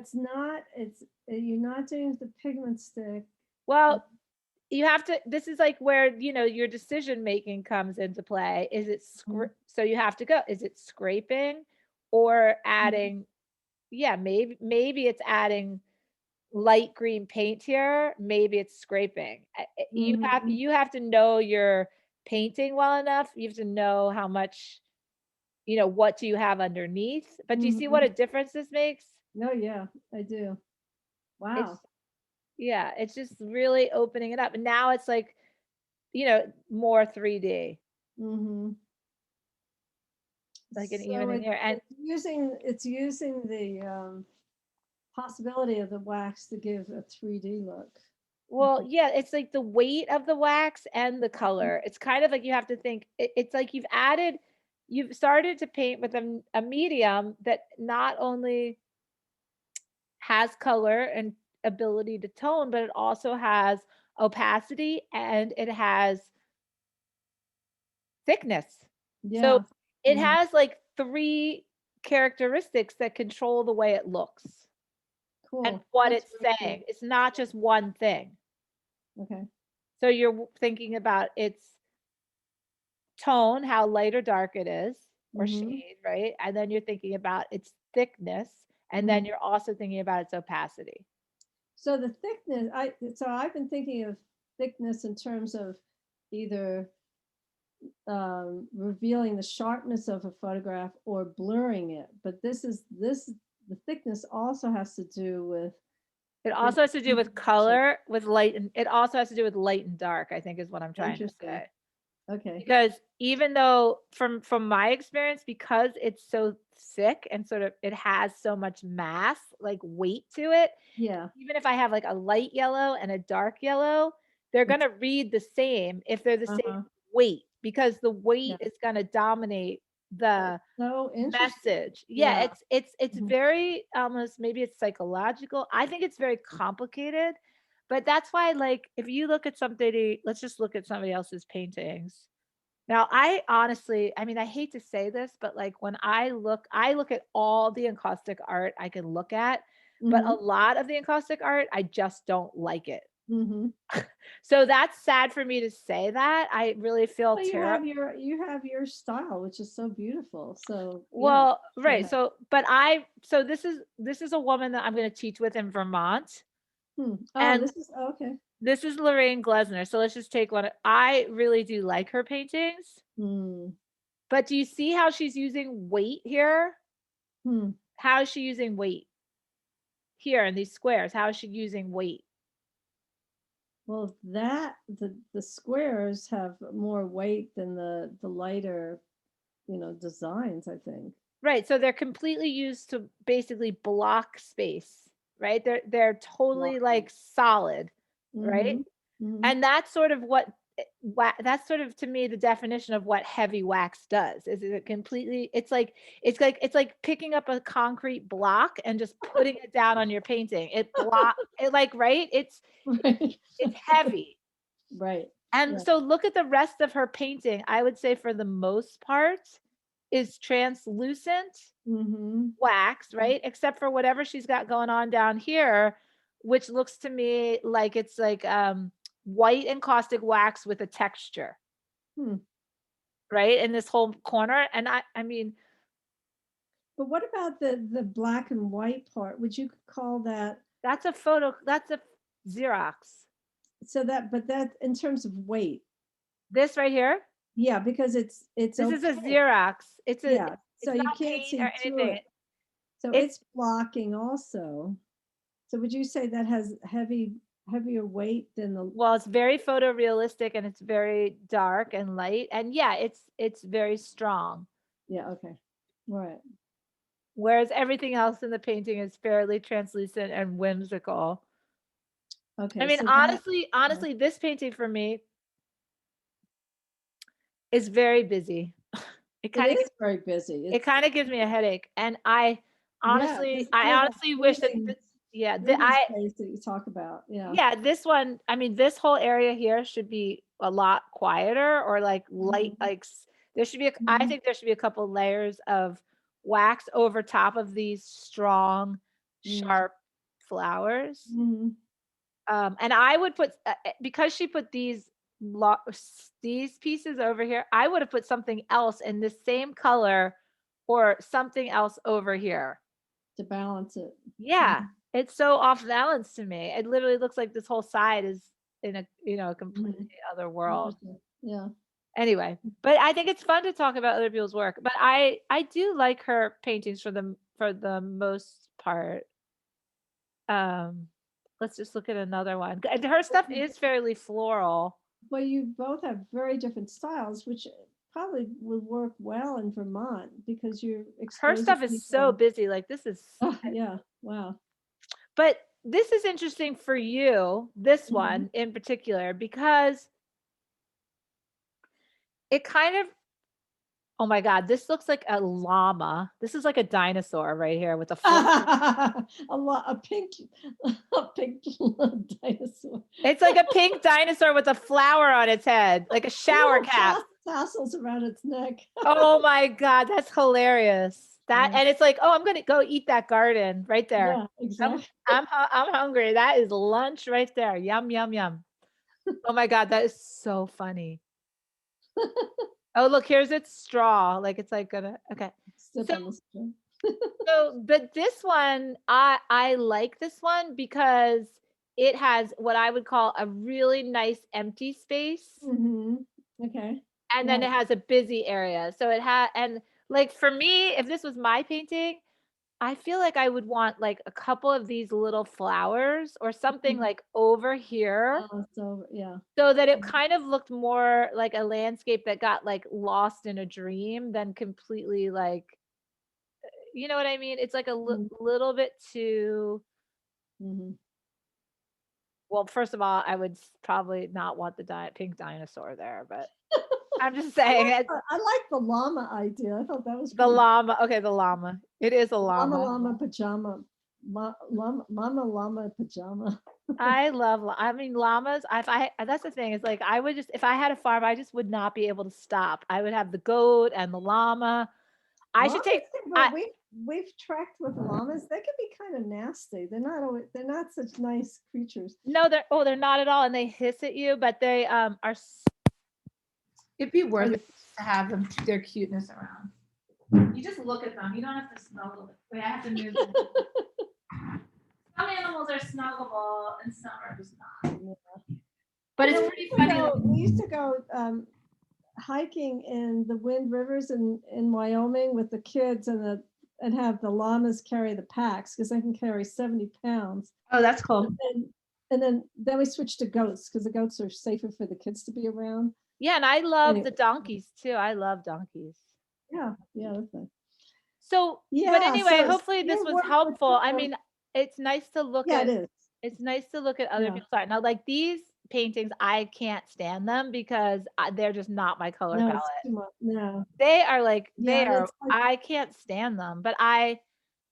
[SPEAKER 1] you're not doing the pigment stick. Uh,
[SPEAKER 2] Well, you have to this is like where, your decision making comes into play.
[SPEAKER 1] mhm,
[SPEAKER 2] So you have to go, is it scraping or
[SPEAKER 1] mhm,
[SPEAKER 2] adding yeah, maybe it's adding light green paint here, maybe it's scraping.
[SPEAKER 1] mhm,
[SPEAKER 2] You have to know your painting well enough. You have to know how much, what do you have underneath. But do you see what
[SPEAKER 1] mhm.
[SPEAKER 2] a difference this makes?
[SPEAKER 1] No, yeah, I do.
[SPEAKER 2] It's
[SPEAKER 1] Wow.
[SPEAKER 2] yeah, it's just really opening it up. And now it's like, more 3D,
[SPEAKER 1] Mhm.
[SPEAKER 2] like an
[SPEAKER 1] So
[SPEAKER 2] even in here. And
[SPEAKER 1] it's using the possibility of the wax to give a 3D look.
[SPEAKER 2] well, yeah, it's like the weight of the wax and the color. It's kind of like you have to think it's like you've started to paint with a medium that not only has color and ability to tone, but it also has opacity and it has thickness. So
[SPEAKER 1] Yeah.
[SPEAKER 2] it
[SPEAKER 1] Mhm.
[SPEAKER 2] has like three characteristics that control the way it looks and
[SPEAKER 1] Cool.
[SPEAKER 2] what
[SPEAKER 1] That's
[SPEAKER 2] it's
[SPEAKER 1] really
[SPEAKER 2] saying.
[SPEAKER 1] cool.
[SPEAKER 2] It's not just one thing.
[SPEAKER 1] Okay.
[SPEAKER 2] So you're thinking about its tone, how light or dark it is, or
[SPEAKER 1] Mhm.
[SPEAKER 2] shade, right? And then you're thinking about its thickness, and then
[SPEAKER 1] Mhm.
[SPEAKER 2] you're also thinking about its opacity.
[SPEAKER 1] So the thickness, I've been thinking of thickness in terms of either revealing the sharpness of a photograph or blurring it. But the thickness also has to do with
[SPEAKER 2] It
[SPEAKER 1] the
[SPEAKER 2] also has to do with
[SPEAKER 1] composition.
[SPEAKER 2] color, with light, and it also has to do with light and dark, I think is what I'm trying to
[SPEAKER 1] Interesting.
[SPEAKER 2] say.
[SPEAKER 1] Okay.
[SPEAKER 2] Because even though from my experience, because it's so thick and sort of it has so much mass, like weight to it,
[SPEAKER 1] Yeah.
[SPEAKER 2] even if I have like a light yellow and a dark yellow, they're
[SPEAKER 1] It's
[SPEAKER 2] gonna read the same if they're the same
[SPEAKER 1] uh-huh.
[SPEAKER 2] weight because the
[SPEAKER 1] Yeah.
[SPEAKER 2] weight is gonna dominate
[SPEAKER 1] That's
[SPEAKER 2] the
[SPEAKER 1] so interesting.
[SPEAKER 2] message. Yeah,
[SPEAKER 1] Yeah.
[SPEAKER 2] it's
[SPEAKER 1] Mhm.
[SPEAKER 2] very almost maybe it's psychological. I think it's very complicated, but that's why like if you look at somebody, let's just look at somebody else's paintings. Now, I honestly, I mean, I hate to say this, but like when I look at all the encaustic art I can look at, but a
[SPEAKER 1] Mhm.
[SPEAKER 2] lot of the encaustic art, I just don't like it.
[SPEAKER 1] Mhm.
[SPEAKER 2] So that's sad for me to say that. I really feel
[SPEAKER 1] Well,
[SPEAKER 2] terrible.
[SPEAKER 1] you have your style, which is so beautiful. So yeah,
[SPEAKER 2] Well,
[SPEAKER 1] sure
[SPEAKER 2] right.
[SPEAKER 1] have.
[SPEAKER 2] So this is a woman that I'm going to teach with in Vermont,
[SPEAKER 1] Hmm. Oh,
[SPEAKER 2] and
[SPEAKER 1] this is okay.
[SPEAKER 2] this is Lorraine Glesner. So let's just take one. I really do like her paintings,
[SPEAKER 1] Hmm.
[SPEAKER 2] but do you see how she's using weight here?
[SPEAKER 1] Hmm.
[SPEAKER 2] How is she using weight here in these squares? How is she using weight?
[SPEAKER 1] Well, the squares have more weight than the lighter, designs, I think.
[SPEAKER 2] Right. So they're completely used to basically block space, right? They're totally
[SPEAKER 1] Wow.
[SPEAKER 2] like solid, right?
[SPEAKER 1] Mhm. Mhm.
[SPEAKER 2] And that's sort of what that's sort of to me the definition of what heavy wax does is it completely it's like picking up a concrete block and just putting it down on your painting it like right
[SPEAKER 1] Right.
[SPEAKER 2] it's heavy.
[SPEAKER 1] Right.
[SPEAKER 2] And
[SPEAKER 1] Yeah.
[SPEAKER 2] so look at the rest of her painting. I would say for the most part is translucent
[SPEAKER 1] Mhm.
[SPEAKER 2] wax, right? Except for whatever she's got going on down here, which looks to me like it's like white encaustic wax with a texture,
[SPEAKER 1] Hmm.
[SPEAKER 2] right? In this whole corner. And I mean,
[SPEAKER 1] But what about the black and white part? Would you call that
[SPEAKER 2] that's a Xerox.
[SPEAKER 1] So that, but that in terms of weight,
[SPEAKER 2] This right here,
[SPEAKER 1] yeah, because it's
[SPEAKER 2] this is a
[SPEAKER 1] okay.
[SPEAKER 2] Xerox.
[SPEAKER 1] Yeah, so
[SPEAKER 2] It's
[SPEAKER 1] you
[SPEAKER 2] not
[SPEAKER 1] can't
[SPEAKER 2] paint or
[SPEAKER 1] see through
[SPEAKER 2] anything.
[SPEAKER 1] it. So
[SPEAKER 2] It's
[SPEAKER 1] it's blocking also. So would you say that has heavier weight than the?
[SPEAKER 2] well, it's very photorealistic and it's very dark and light. And yeah, it's very strong.
[SPEAKER 1] Yeah, okay. All right.
[SPEAKER 2] Whereas everything else in the painting is fairly translucent and whimsical. I
[SPEAKER 1] Okay,
[SPEAKER 2] mean,
[SPEAKER 1] so that, yeah.
[SPEAKER 2] honestly, this painting for me is very busy. It
[SPEAKER 1] It
[SPEAKER 2] kind of
[SPEAKER 1] is very busy.
[SPEAKER 2] it
[SPEAKER 1] It's,
[SPEAKER 2] kind of gives me a headache, and
[SPEAKER 1] yeah, there's
[SPEAKER 2] I
[SPEAKER 1] kind of that
[SPEAKER 2] honestly wish that yeah,
[SPEAKER 1] breathing space that you talk about. Yeah.
[SPEAKER 2] yeah, this one, I mean, this whole area here should be a lot quieter or like light,
[SPEAKER 1] Mhm,
[SPEAKER 2] there should be, I
[SPEAKER 1] mhm,
[SPEAKER 2] think there should be a couple layers of wax over top of these strong,
[SPEAKER 1] mm,
[SPEAKER 2] sharp flowers.
[SPEAKER 1] mhm.
[SPEAKER 2] And I would put, because she put these pieces over here, I would have put something else in the same color or something else over here.
[SPEAKER 1] To balance it.
[SPEAKER 2] Yeah,
[SPEAKER 1] Mhm,
[SPEAKER 2] it's so off balance to me. It literally looks like this whole side is in a, a completely
[SPEAKER 1] mhm.
[SPEAKER 2] other world.
[SPEAKER 1] Interesting. Yeah.
[SPEAKER 2] Anyway, but I think it's fun to talk about other people's work. But I do like her paintings for the most part. Um, let's just look at another one. And her
[SPEAKER 1] But
[SPEAKER 2] stuff is fairly floral.
[SPEAKER 1] you both have very different styles, which probably would work well in Vermont because you're
[SPEAKER 2] Her
[SPEAKER 1] exposing
[SPEAKER 2] stuff is so
[SPEAKER 1] people.
[SPEAKER 2] busy. Like this is,
[SPEAKER 1] Oh, yeah. Wow.
[SPEAKER 2] but this is interesting for you, this
[SPEAKER 1] Mhm.
[SPEAKER 2] one in particular, because it kind of, oh my God, this looks like a llama. This is like a dinosaur right here with a
[SPEAKER 1] A pink, a pink dinosaur.
[SPEAKER 2] it's like a pink dinosaur with a flower on its head, like a shower
[SPEAKER 1] Little
[SPEAKER 2] cap.
[SPEAKER 1] tassels around its neck.
[SPEAKER 2] Oh my God, that's hilarious. That,
[SPEAKER 1] Yeah.
[SPEAKER 2] and it's like, oh, I'm gonna go eat that garden right there.
[SPEAKER 1] Yeah, exactly.
[SPEAKER 2] I'm hungry. That is lunch right there. Yum yum yum. Oh my God, that is so funny. Oh, look, here's its straw. Like it's like gonna, okay.
[SPEAKER 1] Sip
[SPEAKER 2] So
[SPEAKER 1] on the string.
[SPEAKER 2] but this one, I like this one because it has what I would call a really nice empty space,
[SPEAKER 1] Mhm. Okay.
[SPEAKER 2] and then
[SPEAKER 1] Yeah.
[SPEAKER 2] it has a busy area. So it had, and like for me, if this was my painting, I feel like I would want like a couple of these little flowers or something
[SPEAKER 1] Mhm.
[SPEAKER 2] like over here
[SPEAKER 1] So yeah.
[SPEAKER 2] so that it kind of looked more like a landscape that got like lost in a dream than completely like, you know what I mean? It's like a
[SPEAKER 1] Mhm.
[SPEAKER 2] little bit too,
[SPEAKER 1] Mhm.
[SPEAKER 2] well, first of all, I would probably not want the pink dinosaur there, but I'm just saying it.
[SPEAKER 1] I like the llama idea. I thought that was
[SPEAKER 2] The
[SPEAKER 1] pretty.
[SPEAKER 2] llama, okay, the llama. It is a
[SPEAKER 1] Llama
[SPEAKER 2] llama.
[SPEAKER 1] llama pajama. Mama llama pajama.
[SPEAKER 2] I mean, llamas, if I that's the thing, is like I would just, if I had a farm, I just would not be able to stop. I would have the goat and the llama. I should
[SPEAKER 1] Llamas,
[SPEAKER 2] take
[SPEAKER 1] but
[SPEAKER 2] I
[SPEAKER 1] we've tracked with llamas. They can be kind of nasty. They're not such nice creatures.
[SPEAKER 2] no, they're not at all, and they hiss at you, but they are it'd be
[SPEAKER 1] Are
[SPEAKER 2] worth
[SPEAKER 1] they,
[SPEAKER 2] it to have them, their cuteness around. You just look at them. You don't have to snuggle them. Wait, I have to move them. Some animals are snuggable and some are just not. But
[SPEAKER 1] you
[SPEAKER 2] it's
[SPEAKER 1] know,
[SPEAKER 2] pretty funny.
[SPEAKER 1] we used to go hiking in the Wind Rivers in Wyoming with the kids and have the llamas carry the packs because they can carry 70 pounds.
[SPEAKER 2] Oh, that's cool.
[SPEAKER 1] And then we switched to goats because the goats are safer for the kids to be around.
[SPEAKER 2] Yeah, and I love
[SPEAKER 1] Anyway,
[SPEAKER 2] the donkeys too. I love donkeys.
[SPEAKER 1] yeah, yeah, that's nice.
[SPEAKER 2] So, but
[SPEAKER 1] Yeah,
[SPEAKER 2] anyway,
[SPEAKER 1] so
[SPEAKER 2] hopefully this
[SPEAKER 1] your
[SPEAKER 2] was
[SPEAKER 1] work with
[SPEAKER 2] helpful. I
[SPEAKER 1] people,
[SPEAKER 2] mean, it's nice to look
[SPEAKER 1] yeah, it
[SPEAKER 2] at
[SPEAKER 1] is.
[SPEAKER 2] it's nice to look at other
[SPEAKER 1] Yeah,
[SPEAKER 2] people's art. Now, like these paintings, I can't stand them because they're just not my color
[SPEAKER 1] no,
[SPEAKER 2] palette.
[SPEAKER 1] it's too much. No,
[SPEAKER 2] They are like
[SPEAKER 1] yeah, and it's like,
[SPEAKER 2] I can't stand them. But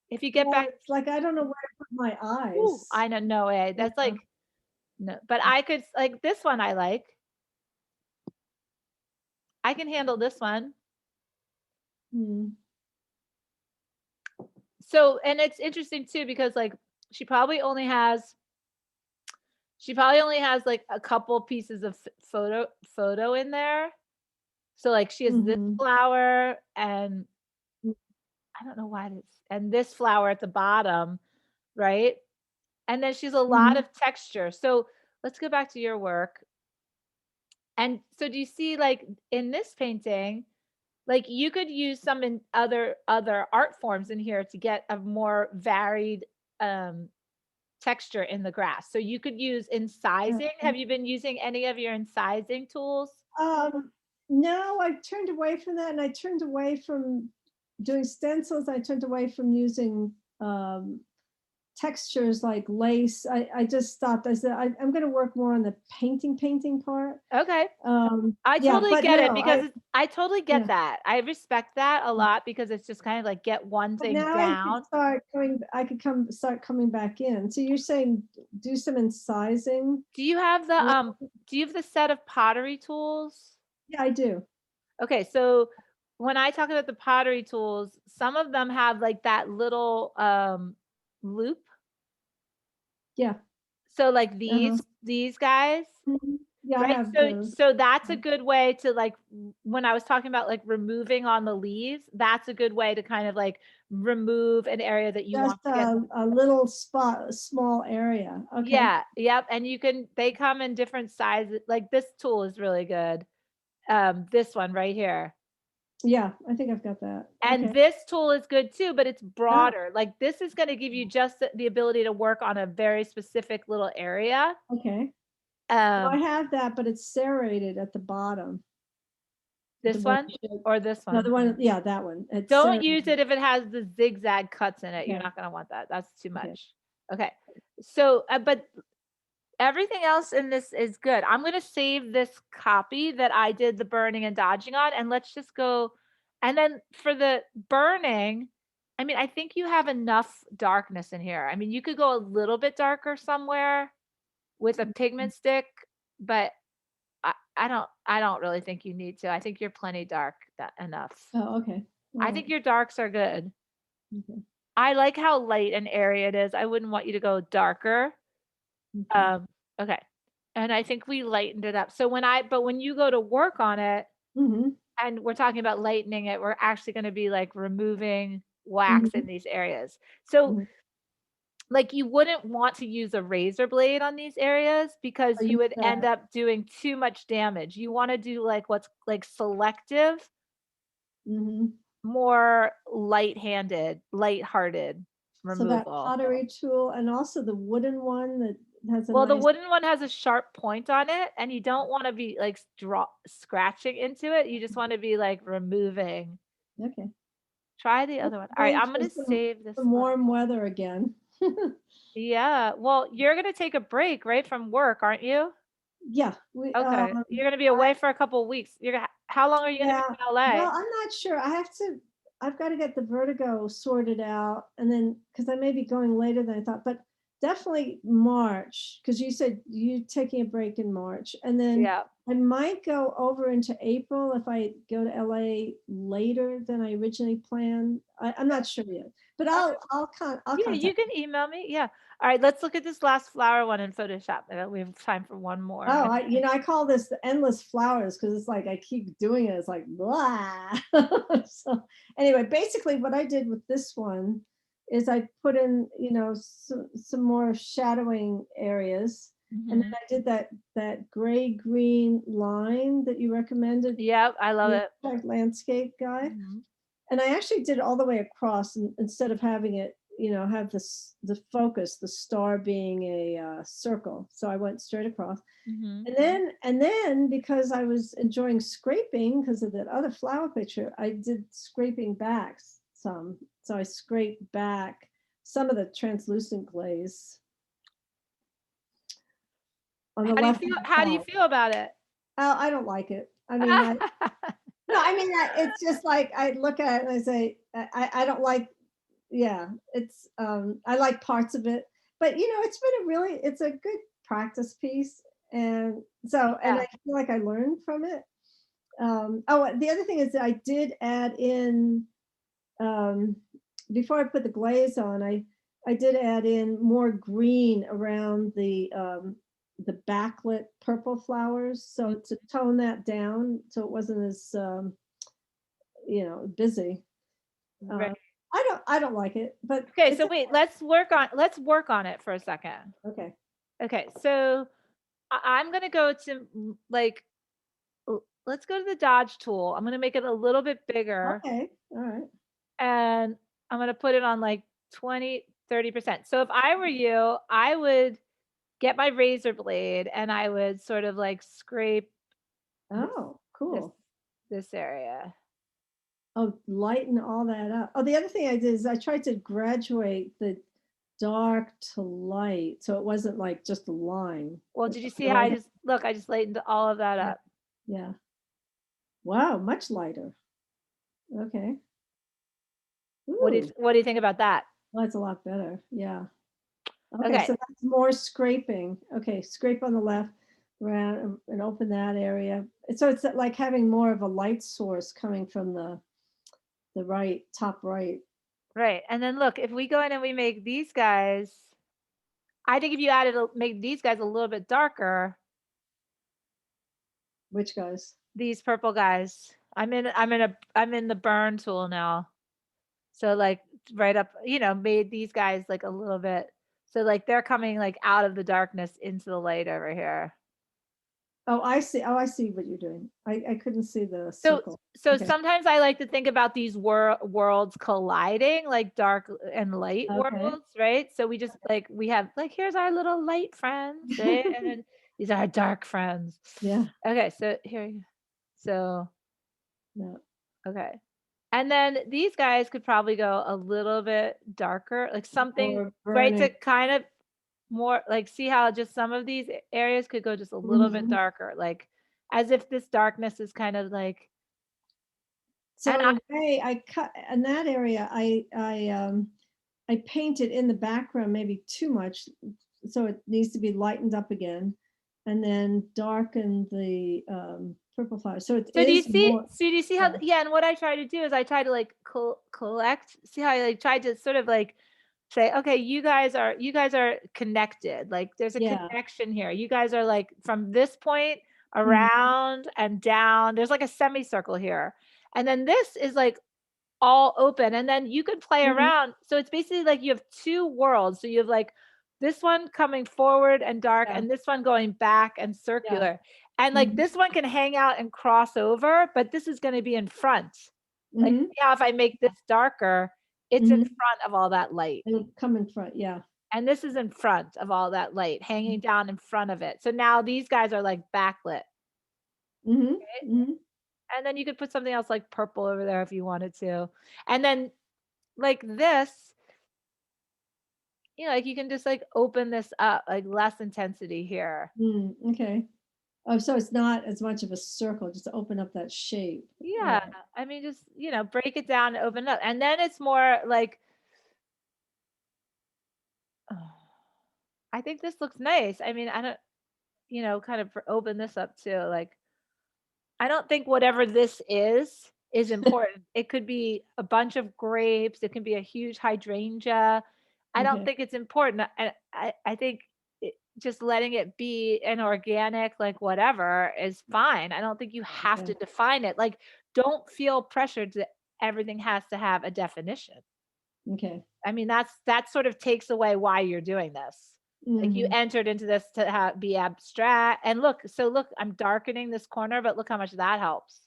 [SPEAKER 2] if you get
[SPEAKER 1] well,
[SPEAKER 2] back,
[SPEAKER 1] it's like I don't know where to put my
[SPEAKER 2] ooh,
[SPEAKER 1] eyes.
[SPEAKER 2] I know, no way.
[SPEAKER 1] You
[SPEAKER 2] That's
[SPEAKER 1] know?
[SPEAKER 2] like no. But I could like this one. I like. I can handle this one.
[SPEAKER 1] Hmm.
[SPEAKER 2] So, and it's interesting too because like she probably only has she probably only has like a couple pieces of photo in there. So like she has this
[SPEAKER 1] Mm-hmm.
[SPEAKER 2] flower and I don't know why this and this flower at the bottom, right? And then she's a lot
[SPEAKER 1] Mm-hmm.
[SPEAKER 2] of texture. So let's go back to your work. And so do you see like in this painting, like you could use some in other art forms in here to get a more varied um texture in the grass. So you could use incising.
[SPEAKER 1] Uh,
[SPEAKER 2] Have you been using any of your incising tools?
[SPEAKER 1] Um, no, I turned away from that, and I turned away from doing stencils. I turned away from using textures like lace. I just stopped. I said I'm going to work more on the painting part.
[SPEAKER 2] Okay. I
[SPEAKER 1] Yeah,
[SPEAKER 2] totally
[SPEAKER 1] but
[SPEAKER 2] get it
[SPEAKER 1] no,
[SPEAKER 2] because I totally get
[SPEAKER 1] yeah.
[SPEAKER 2] that. I respect that a lot because it's just kind of like get one
[SPEAKER 1] But
[SPEAKER 2] thing
[SPEAKER 1] now I could
[SPEAKER 2] down.
[SPEAKER 1] start coming. I could start coming back in. So you're saying do some incising?
[SPEAKER 2] Do you have the
[SPEAKER 1] Yeah,
[SPEAKER 2] do you have the set of pottery tools?
[SPEAKER 1] I do.
[SPEAKER 2] Okay, so when I talk about the pottery tools, some of them have like that little loop.
[SPEAKER 1] Yeah.
[SPEAKER 2] So like
[SPEAKER 1] Uh-huh.
[SPEAKER 2] these guys,
[SPEAKER 1] Yeah, I
[SPEAKER 2] right?
[SPEAKER 1] have
[SPEAKER 2] So
[SPEAKER 1] those.
[SPEAKER 2] that's a good way to like when I was talking about like removing on the leaves, that's a good way to kind of like remove an area that you
[SPEAKER 1] Just
[SPEAKER 2] want to get.
[SPEAKER 1] a little spot, a small area. Okay.
[SPEAKER 2] Yeah, yep, and you can they come in different sizes. Like this tool is really good. This one right here.
[SPEAKER 1] Yeah, I think I've got that.
[SPEAKER 2] And
[SPEAKER 1] Okay.
[SPEAKER 2] this tool is good too, but it's
[SPEAKER 1] Oh,
[SPEAKER 2] broader. Like this is going to give you just the ability to work on a very specific little area.
[SPEAKER 1] okay. Well, I
[SPEAKER 2] Um,
[SPEAKER 1] have that, but it's serrated at the bottom. The
[SPEAKER 2] this
[SPEAKER 1] one,
[SPEAKER 2] one or this
[SPEAKER 1] no,
[SPEAKER 2] one.
[SPEAKER 1] the one, yeah, that one. It's
[SPEAKER 2] Don't use
[SPEAKER 1] serrated.
[SPEAKER 2] it if it has the zigzag cuts in it. You're
[SPEAKER 1] Okay.
[SPEAKER 2] not going to want that. That's too
[SPEAKER 1] Okay.
[SPEAKER 2] much. Okay. So, but everything else in this is good. I'm going to save this copy that I did the burning and dodging on, and let's just go. And then for the burning, I mean, I think you have enough darkness in here. I mean, you could go a little bit darker somewhere with a pigment stick, but I don't really think you need to. I think you're plenty dark that enough.
[SPEAKER 1] Oh, okay. All
[SPEAKER 2] I
[SPEAKER 1] right.
[SPEAKER 2] think your darks are good.
[SPEAKER 1] Okay.
[SPEAKER 2] I like how light and airy it is. I wouldn't want you to go darker.
[SPEAKER 1] Okay.
[SPEAKER 2] Um, okay. And I think we lightened it up. So when you go to work on it
[SPEAKER 1] Mm-hmm.
[SPEAKER 2] and we're talking about lightening it, we're actually going to be like removing wax
[SPEAKER 1] Mm-hmm.
[SPEAKER 2] in these areas. So
[SPEAKER 1] Mm-hmm.
[SPEAKER 2] like you wouldn't want to use a razor blade on these areas because
[SPEAKER 1] Oh, you
[SPEAKER 2] you
[SPEAKER 1] mean
[SPEAKER 2] would end
[SPEAKER 1] that?
[SPEAKER 2] up doing too much damage. You want to do like what's like selective,
[SPEAKER 1] Mm-hmm.
[SPEAKER 2] more light-hearted
[SPEAKER 1] So that
[SPEAKER 2] removal.
[SPEAKER 1] pottery tool and also the wooden one that has a
[SPEAKER 2] Well, the
[SPEAKER 1] nice,
[SPEAKER 2] wooden one has a sharp point on it, and you don't wanna be, like, scratching into it, you just wanna be, like, removing.
[SPEAKER 1] okay.
[SPEAKER 2] Try the
[SPEAKER 1] Let's
[SPEAKER 2] other one. Alright,
[SPEAKER 1] wait
[SPEAKER 2] I'm
[SPEAKER 1] for
[SPEAKER 2] gonna save this
[SPEAKER 1] some
[SPEAKER 2] one.
[SPEAKER 1] warm weather again.
[SPEAKER 2] Yeah, well, you're gonna take a break, right, from work, aren't you?
[SPEAKER 1] Yeah,
[SPEAKER 2] Okay, you're gonna be away for a couple weeks. You're gonna how long are you gonna be
[SPEAKER 1] yeah.
[SPEAKER 2] in LA?
[SPEAKER 1] Well, I'm not sure. I've got to get the vertigo sorted out and then because I may be going later than I thought, but definitely March, because you said you taking a break in March. And then
[SPEAKER 2] Yeah.
[SPEAKER 1] I might go over into April if I go to LA later than I originally planned. I'm not sure yet, but
[SPEAKER 2] Okay.
[SPEAKER 1] I'll
[SPEAKER 2] Yeah, you
[SPEAKER 1] contact
[SPEAKER 2] can
[SPEAKER 1] you.
[SPEAKER 2] email me, yeah. Alright, let's look at this last flower one in Photoshop, we have time for one more. I'm
[SPEAKER 1] Oh,
[SPEAKER 2] gonna
[SPEAKER 1] I call this the endless flowers because it's like I keep doing it. It's like blah. So anyway, basically what I did with this one is I put in, some more shadowing areas. And then
[SPEAKER 2] Mhm.
[SPEAKER 1] I did that gray green line that you recommended,
[SPEAKER 2] Yep, I love
[SPEAKER 1] the
[SPEAKER 2] it.
[SPEAKER 1] abstract landscape guy.
[SPEAKER 2] Mhm.
[SPEAKER 1] And I actually did it all the way across instead of having it, have the focus, the star being a circle. So I went straight across.
[SPEAKER 2] Mhm.
[SPEAKER 1] And then because I was enjoying scraping because of that other flower picture, I did scraping back some. So I scraped back some of the translucent glaze on the left hand
[SPEAKER 2] How do you
[SPEAKER 1] side.
[SPEAKER 2] feel about it?
[SPEAKER 1] Oh, I don't like it. I mean, no, I mean, it's just like I look at it and I say, I don't like, yeah, I like parts of it, but it's a good practice piece. And so, and
[SPEAKER 2] Yeah.
[SPEAKER 1] I feel like I learned from it. Oh, the other thing is that I did add in, um, before I put the glaze on, I did add in more green around the backlit purple flowers. So to tone that down, so it wasn't as, busy.
[SPEAKER 2] Right.
[SPEAKER 1] Uh, I don't like it, but
[SPEAKER 2] Okay,
[SPEAKER 1] it's
[SPEAKER 2] so wait, let's work on it for a second.
[SPEAKER 1] okay.
[SPEAKER 2] Okay, so I'm gonna go to like, let's go to the dodge tool. I'm gonna make it a little bit bigger,
[SPEAKER 1] Okay, all right.
[SPEAKER 2] and I'm gonna put it on like 20, 30%. So if I were you, I would get my razor blade and I would sort of like scrape this
[SPEAKER 1] Oh,
[SPEAKER 2] this
[SPEAKER 1] cool.
[SPEAKER 2] this area.
[SPEAKER 1] Oh, lighten all that up. Oh, the other thing I did is I tried to graduate the dark to light, so it wasn't like just a line.
[SPEAKER 2] Well, did you see how
[SPEAKER 1] Otherwise,
[SPEAKER 2] I just look? I just lightened all of that
[SPEAKER 1] yeah,
[SPEAKER 2] up.
[SPEAKER 1] yeah. Wow, much lighter. Okay. Ooh,
[SPEAKER 2] What do you think about that?
[SPEAKER 1] well, that's a lot better. Yeah. Okay,
[SPEAKER 2] Okay.
[SPEAKER 1] so that's more scraping. Okay, scrape on the left, around and open that area. So it's like having more of a light source coming from the right, top right.
[SPEAKER 2] Right. And then look, if we go in and we make these guys, I think if you make these guys a little bit darker,
[SPEAKER 1] Which guys?
[SPEAKER 2] these purple guys. I'm in the burn tool now. So like right up, made these guys like a little bit. So like they're coming like out of the darkness into the light over here.
[SPEAKER 1] Oh, I see. Oh, I see what you're doing. I couldn't see the
[SPEAKER 2] So
[SPEAKER 1] circle.
[SPEAKER 2] so
[SPEAKER 1] Okay.
[SPEAKER 2] sometimes I like to think about these worlds colliding, like dark and light
[SPEAKER 1] Okay.
[SPEAKER 2] worlds, right? So we just like we have like here's our little light friends, right? And then these are our dark friends.
[SPEAKER 1] Yeah.
[SPEAKER 2] Okay, so here, so
[SPEAKER 1] No.
[SPEAKER 2] okay. And then these guys could probably go a little bit darker, like something,
[SPEAKER 1] Or
[SPEAKER 2] right,
[SPEAKER 1] burning.
[SPEAKER 2] to kind of more like see how just some of these areas could go just a little bit
[SPEAKER 1] Mhm.
[SPEAKER 2] darker, like as if this darkness is kind of like,
[SPEAKER 1] So
[SPEAKER 2] and
[SPEAKER 1] in a way, I cut in that area. I painted in the background maybe too much, so it needs to be lightened up again, and then darken the purple flower. So it is more.
[SPEAKER 2] So do you see how
[SPEAKER 1] Yeah.
[SPEAKER 2] yeah, and what I try to do is I try to, like, collect see how I, like, tried to sort of, like, say, "Okay, you guys are connected, like, there's a
[SPEAKER 1] Yeah.
[SPEAKER 2] connection here. You guys are, like, from this point
[SPEAKER 1] Mhm.
[SPEAKER 2] around and down, there's, like, a semicircle here, and then this is, like, all open, and then you could play
[SPEAKER 1] Mhm.
[SPEAKER 2] around. So it's basically like you have 2 worlds. So you have like this one coming forward and dark
[SPEAKER 1] Yeah.
[SPEAKER 2] and this one going back and
[SPEAKER 1] Yeah.
[SPEAKER 2] circular. And like
[SPEAKER 1] Mhm.
[SPEAKER 2] this one can hang out and cross over, but this is going to be in front. Like
[SPEAKER 1] Mhm.
[SPEAKER 2] see how if I make this darker, it's in
[SPEAKER 1] Mhm.
[SPEAKER 2] front of all that light.
[SPEAKER 1] It'll come in front. Yeah.
[SPEAKER 2] And this is in front of all that light, hanging down in front of it. So now these guys are like backlit.
[SPEAKER 1] Mhm.
[SPEAKER 2] Right?
[SPEAKER 1] Mhm.
[SPEAKER 2] And then you could put something else like purple over there if you wanted to. And then like this, like you can just like open this up, like less intensity here.
[SPEAKER 1] Okay. Oh, so it's not as much of a circle, just to open up that shape.
[SPEAKER 2] Yeah.
[SPEAKER 1] Right.
[SPEAKER 2] I mean, just, break it down and open it up. And then it's more like, oh, I think this looks nice. I mean, I don't, kind of open this up too. Like, I don't think whatever this is important. It could be a bunch of grapes. It can be a huge hydrangea. I don't
[SPEAKER 1] Okay.
[SPEAKER 2] think it's important. I think just letting it be an organic, like whatever, is fine. I don't think you have
[SPEAKER 1] Okay.
[SPEAKER 2] to define it. Like, don't feel pressured that everything has to have a definition.
[SPEAKER 1] Okay.
[SPEAKER 2] I mean, that sort of takes away why you're doing this. Like you
[SPEAKER 1] Mhm.
[SPEAKER 2] entered into this to be abstract. And look, I'm darkening this corner, but look how much that helps,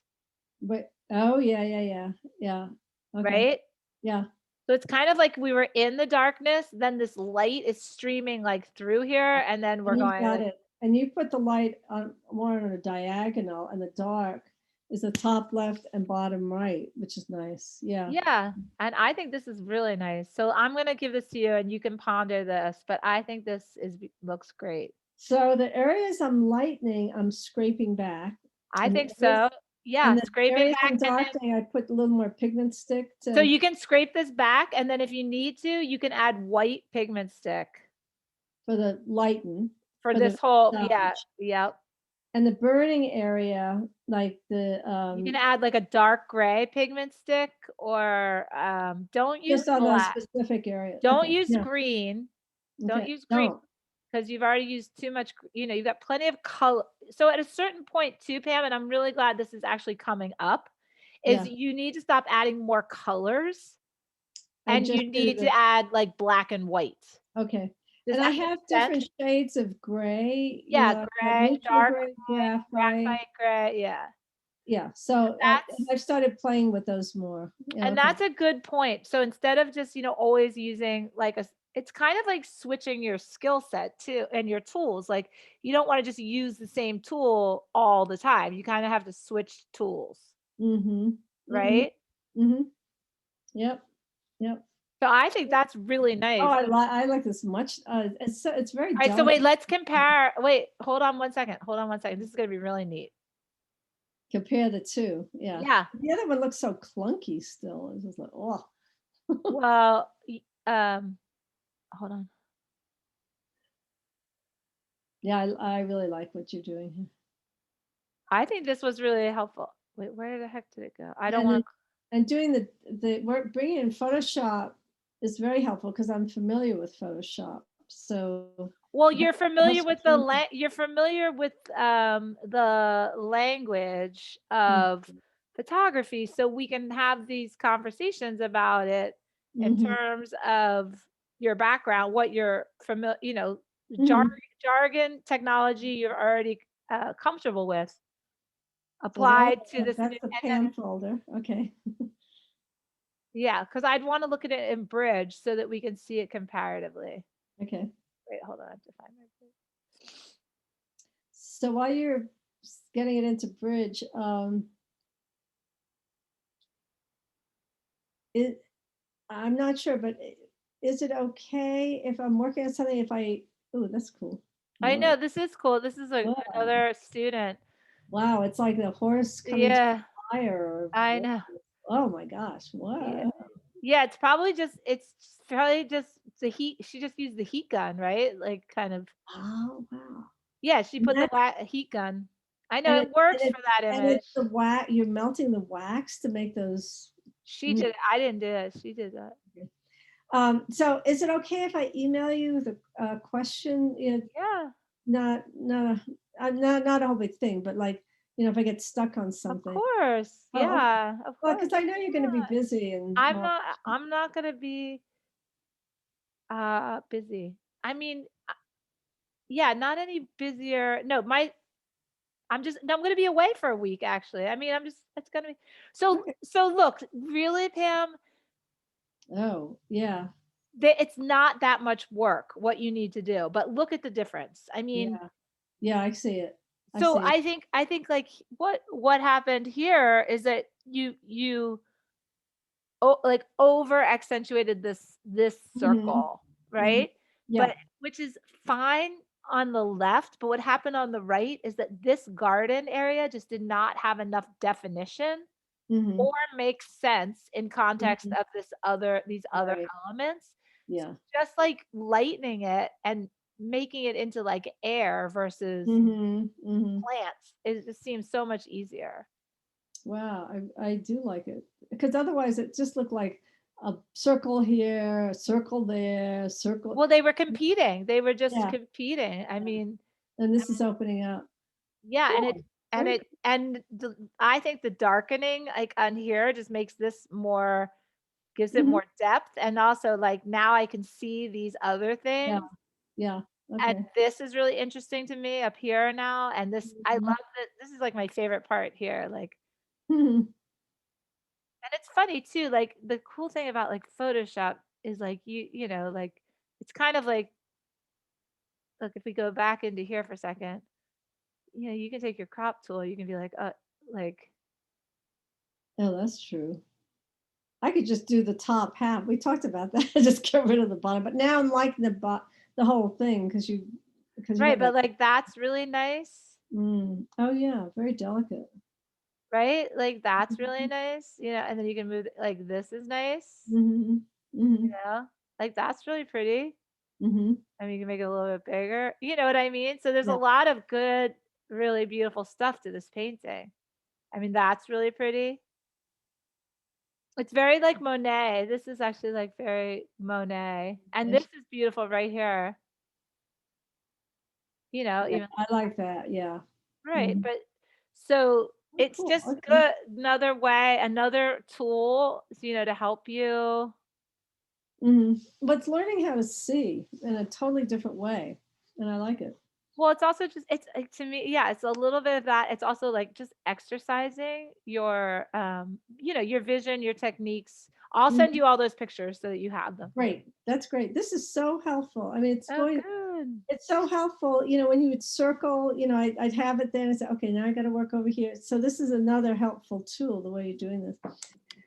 [SPEAKER 1] But oh, yeah, yeah, yeah. Yeah. Okay.
[SPEAKER 2] right?
[SPEAKER 1] Yeah.
[SPEAKER 2] So it's kind of like we were in the darkness, then this light is streaming like through here, and then we're
[SPEAKER 1] And you've
[SPEAKER 2] going
[SPEAKER 1] got
[SPEAKER 2] like,
[SPEAKER 1] it. And you put the light on more on a diagonal, and the dark is the top left and bottom right, which is nice. Yeah.
[SPEAKER 2] yeah. And I think this is really nice. So I'm gonna give this to you, and you can ponder this, but I think this looks great.
[SPEAKER 1] So the areas I'm lightening, I'm scraping back,
[SPEAKER 2] I
[SPEAKER 1] and the
[SPEAKER 2] think
[SPEAKER 1] areas
[SPEAKER 2] so. Yeah,
[SPEAKER 1] and the
[SPEAKER 2] scrape it
[SPEAKER 1] areas
[SPEAKER 2] back,
[SPEAKER 1] I'm
[SPEAKER 2] and then
[SPEAKER 1] darkening, I put a little more pigment stick
[SPEAKER 2] so
[SPEAKER 1] to
[SPEAKER 2] you can scrape this back, and then if you need to, you can add white pigment stick
[SPEAKER 1] for the lighten
[SPEAKER 2] for
[SPEAKER 1] for the
[SPEAKER 2] this whole yeah,
[SPEAKER 1] dodge.
[SPEAKER 2] yep.
[SPEAKER 1] And the burning area, like the
[SPEAKER 2] You can add like a dark gray pigment stick or, don't use
[SPEAKER 1] just on those
[SPEAKER 2] black.
[SPEAKER 1] specific areas.
[SPEAKER 2] Don't
[SPEAKER 1] Okay.
[SPEAKER 2] use
[SPEAKER 1] Yeah.
[SPEAKER 2] green. Don't
[SPEAKER 1] Okay.
[SPEAKER 2] use green
[SPEAKER 1] Don't.
[SPEAKER 2] because 'cause you've already used too much you've got plenty of color. So at a certain point too, Pam, and I'm really glad this is actually coming up, is
[SPEAKER 1] Yeah.
[SPEAKER 2] you need to stop adding more colors,
[SPEAKER 1] I
[SPEAKER 2] and
[SPEAKER 1] just
[SPEAKER 2] you
[SPEAKER 1] did
[SPEAKER 2] need
[SPEAKER 1] it.
[SPEAKER 2] to add, like, black and white.
[SPEAKER 1] Okay.
[SPEAKER 2] Does
[SPEAKER 1] And I
[SPEAKER 2] that make
[SPEAKER 1] have
[SPEAKER 2] sense?
[SPEAKER 1] different shades of gray, you
[SPEAKER 2] Yeah,
[SPEAKER 1] know, I've got
[SPEAKER 2] gray,
[SPEAKER 1] neutral
[SPEAKER 2] dark
[SPEAKER 1] gray,
[SPEAKER 2] gray,
[SPEAKER 1] graphite.
[SPEAKER 2] graphite gray, yeah.
[SPEAKER 1] Yeah, so,
[SPEAKER 2] That's
[SPEAKER 1] I've started playing with those more, you know,
[SPEAKER 2] And
[SPEAKER 1] 'cause
[SPEAKER 2] that's a good point. So instead of just, always using like it's kind of like switching your skill set too and your tools. Like you don't want to just use the same tool all the time. You kind of have to switch tools,
[SPEAKER 1] mhm, mhm,
[SPEAKER 2] right?
[SPEAKER 1] mhm, yep, yep.
[SPEAKER 2] So I think that's really
[SPEAKER 1] Oh,
[SPEAKER 2] nice.
[SPEAKER 1] I like this much, it's very
[SPEAKER 2] All right, so wait,
[SPEAKER 1] delicate
[SPEAKER 2] let's compare. Wait, hold on one second. Hold on one second. This is going to be really neat.
[SPEAKER 1] compare the 2, yeah.
[SPEAKER 2] Yeah.
[SPEAKER 1] The other one looks so clunky still, it's just like, oh.
[SPEAKER 2] Well, hold on.
[SPEAKER 1] Yeah, I really like what you're doing here.
[SPEAKER 2] I think this was really helpful. Wait, where the heck did it go? I don't
[SPEAKER 1] And
[SPEAKER 2] want
[SPEAKER 1] then
[SPEAKER 2] to.
[SPEAKER 1] and doing the work bringing in Photoshop is very helpful because 'cause I'm familiar with Photoshop, so
[SPEAKER 2] Well,
[SPEAKER 1] that
[SPEAKER 2] you're familiar
[SPEAKER 1] helps
[SPEAKER 2] with
[SPEAKER 1] me.
[SPEAKER 2] you're familiar with the language
[SPEAKER 1] Mm,
[SPEAKER 2] of photography, so we can have these conversations about it in
[SPEAKER 1] mhm,
[SPEAKER 2] terms of your background, what you're familiar,
[SPEAKER 1] mhm.
[SPEAKER 2] jargon, technology you're already comfortable with,
[SPEAKER 1] So that
[SPEAKER 2] applied to this new,
[SPEAKER 1] that's the
[SPEAKER 2] and then
[SPEAKER 1] Pam folder, okay.
[SPEAKER 2] yeah, because I'd want to look at it in Bridge so that we can see it comparatively.
[SPEAKER 1] Okay.
[SPEAKER 2] Wait, hold on, I have to find my Bridge.
[SPEAKER 1] So while you're getting it into Bridge, it I'm not sure, but is it okay if I'm working on something if I oh, that's cool.
[SPEAKER 2] I
[SPEAKER 1] Whoa,
[SPEAKER 2] know, this is cool. This is
[SPEAKER 1] whoa.
[SPEAKER 2] another student.
[SPEAKER 1] Wow, it's like the horse coming to
[SPEAKER 2] Yeah,
[SPEAKER 1] fire or
[SPEAKER 2] I
[SPEAKER 1] what?
[SPEAKER 2] know.
[SPEAKER 1] Oh my gosh,
[SPEAKER 2] Yeah.
[SPEAKER 1] what?
[SPEAKER 2] Yeah, it's probably just the heat. She just used the heat gun, right? Like kind of
[SPEAKER 1] Oh, wow.
[SPEAKER 2] yeah, she
[SPEAKER 1] And
[SPEAKER 2] put the
[SPEAKER 1] that's
[SPEAKER 2] heat gun. I know
[SPEAKER 1] and
[SPEAKER 2] it works for that
[SPEAKER 1] it's
[SPEAKER 2] image.
[SPEAKER 1] the wax you're melting the wax to make those
[SPEAKER 2] She
[SPEAKER 1] mm,
[SPEAKER 2] did it. I didn't do it. She did that.
[SPEAKER 1] okay. So is it okay if I email you the, question? You know,
[SPEAKER 2] Yeah,
[SPEAKER 1] not a whole big thing, but like, you know, if I get stuck on
[SPEAKER 2] of
[SPEAKER 1] something.
[SPEAKER 2] course.
[SPEAKER 1] Oh, okay.
[SPEAKER 2] Yeah, of
[SPEAKER 1] Well,
[SPEAKER 2] course.
[SPEAKER 1] because I know you're gonna be
[SPEAKER 2] Yeah.
[SPEAKER 1] busy and
[SPEAKER 2] I'm
[SPEAKER 1] well
[SPEAKER 2] not I'm not gonna be busy. I mean, yeah, not any busier. No, I'm gonna be away for a week actually. I mean, it's gonna be
[SPEAKER 1] okay.
[SPEAKER 2] so look, really, Pam,
[SPEAKER 1] Oh, yeah,
[SPEAKER 2] it's not that much work what you need to do, but look at the difference. I mean,
[SPEAKER 1] yeah, yeah, I see it. I
[SPEAKER 2] so
[SPEAKER 1] see it.
[SPEAKER 2] I think like what happened here is that you like over accentuated this
[SPEAKER 1] Mhm,
[SPEAKER 2] circle,
[SPEAKER 1] mhm.
[SPEAKER 2] right?
[SPEAKER 1] Yeah.
[SPEAKER 2] But which is fine on the left, but what happened on the right is that this garden area just did not have enough definition or
[SPEAKER 1] Mhm,
[SPEAKER 2] makes sense in context
[SPEAKER 1] mhm.
[SPEAKER 2] of these other
[SPEAKER 1] Right.
[SPEAKER 2] elements. So
[SPEAKER 1] Yeah.
[SPEAKER 2] just like lightening it and making it into like air versus
[SPEAKER 1] Mhm, mhm.
[SPEAKER 2] plants, it just seems so much easier.
[SPEAKER 1] Wow, I do like it because otherwise it just looked like a circle here, a circle there, a circle.
[SPEAKER 2] Well, they were competing. They were just
[SPEAKER 1] Yeah,
[SPEAKER 2] competing. I
[SPEAKER 1] yeah.
[SPEAKER 2] mean,
[SPEAKER 1] And this is opening up.
[SPEAKER 2] yeah, and it
[SPEAKER 1] Cool.
[SPEAKER 2] and
[SPEAKER 1] Very
[SPEAKER 2] it and the I think the darkening like on here just makes this more gives it
[SPEAKER 1] mhm.
[SPEAKER 2] more depth and also like now I can see these other
[SPEAKER 1] Yeah,
[SPEAKER 2] things.
[SPEAKER 1] yeah.
[SPEAKER 2] And
[SPEAKER 1] Okay.
[SPEAKER 2] this is really interesting to me up here now, and I love
[SPEAKER 1] Mhm.
[SPEAKER 2] that this is, like, my favorite part here, like
[SPEAKER 1] Mhm.
[SPEAKER 2] and it's funny too, like, the cool thing about, like, Photoshop is, like, like, it's kind of like look, if we go back into here for a second, you can take your crop tool, you can be like, like
[SPEAKER 1] Oh, that's true. I could just do the top half. We talked about that. Just get rid of the bottom. But now I'm liking the whole thing because you
[SPEAKER 2] right,
[SPEAKER 1] got
[SPEAKER 2] but,
[SPEAKER 1] like
[SPEAKER 2] like, that's really nice,
[SPEAKER 1] oh yeah, very delicate.
[SPEAKER 2] right? Like, that's really
[SPEAKER 1] Mhm.
[SPEAKER 2] nice, and then you can move like, this is nice,
[SPEAKER 1] Mhm.
[SPEAKER 2] you
[SPEAKER 1] Mhm.
[SPEAKER 2] know? Like, that's really pretty.
[SPEAKER 1] Mhm.
[SPEAKER 2] I mean, you can make it a little bit bigger. You know what I mean? So there's a
[SPEAKER 1] Yeah.
[SPEAKER 2] lot of good, really beautiful stuff to this painting. I mean, that's really pretty. It's very like Monet. This is actually like very Monet. And this
[SPEAKER 1] Ish.
[SPEAKER 2] is beautiful right here.
[SPEAKER 1] Yeah,
[SPEAKER 2] Even
[SPEAKER 1] I like that. Yeah.
[SPEAKER 2] right.
[SPEAKER 1] Mhm.
[SPEAKER 2] But so
[SPEAKER 1] Oh,
[SPEAKER 2] it's
[SPEAKER 1] cool.
[SPEAKER 2] just
[SPEAKER 1] Okay.
[SPEAKER 2] good. Another way, another tool, to help you
[SPEAKER 1] But it's learning how to see in a totally different way, and I like it.
[SPEAKER 2] Well, it's also just it's to me, yeah, it's a little bit of that. It's also like just exercising your your vision, your techniques. I'll send
[SPEAKER 1] Mhm.
[SPEAKER 2] you all those pictures so that you have them.
[SPEAKER 1] Great, that's great. This is so helpful. I mean,
[SPEAKER 2] Oh, good.
[SPEAKER 1] it's so helpful, when you would circle, I'd have it there and say, okay, now I got to work over here. So this is another helpful tool, the way you're doing this.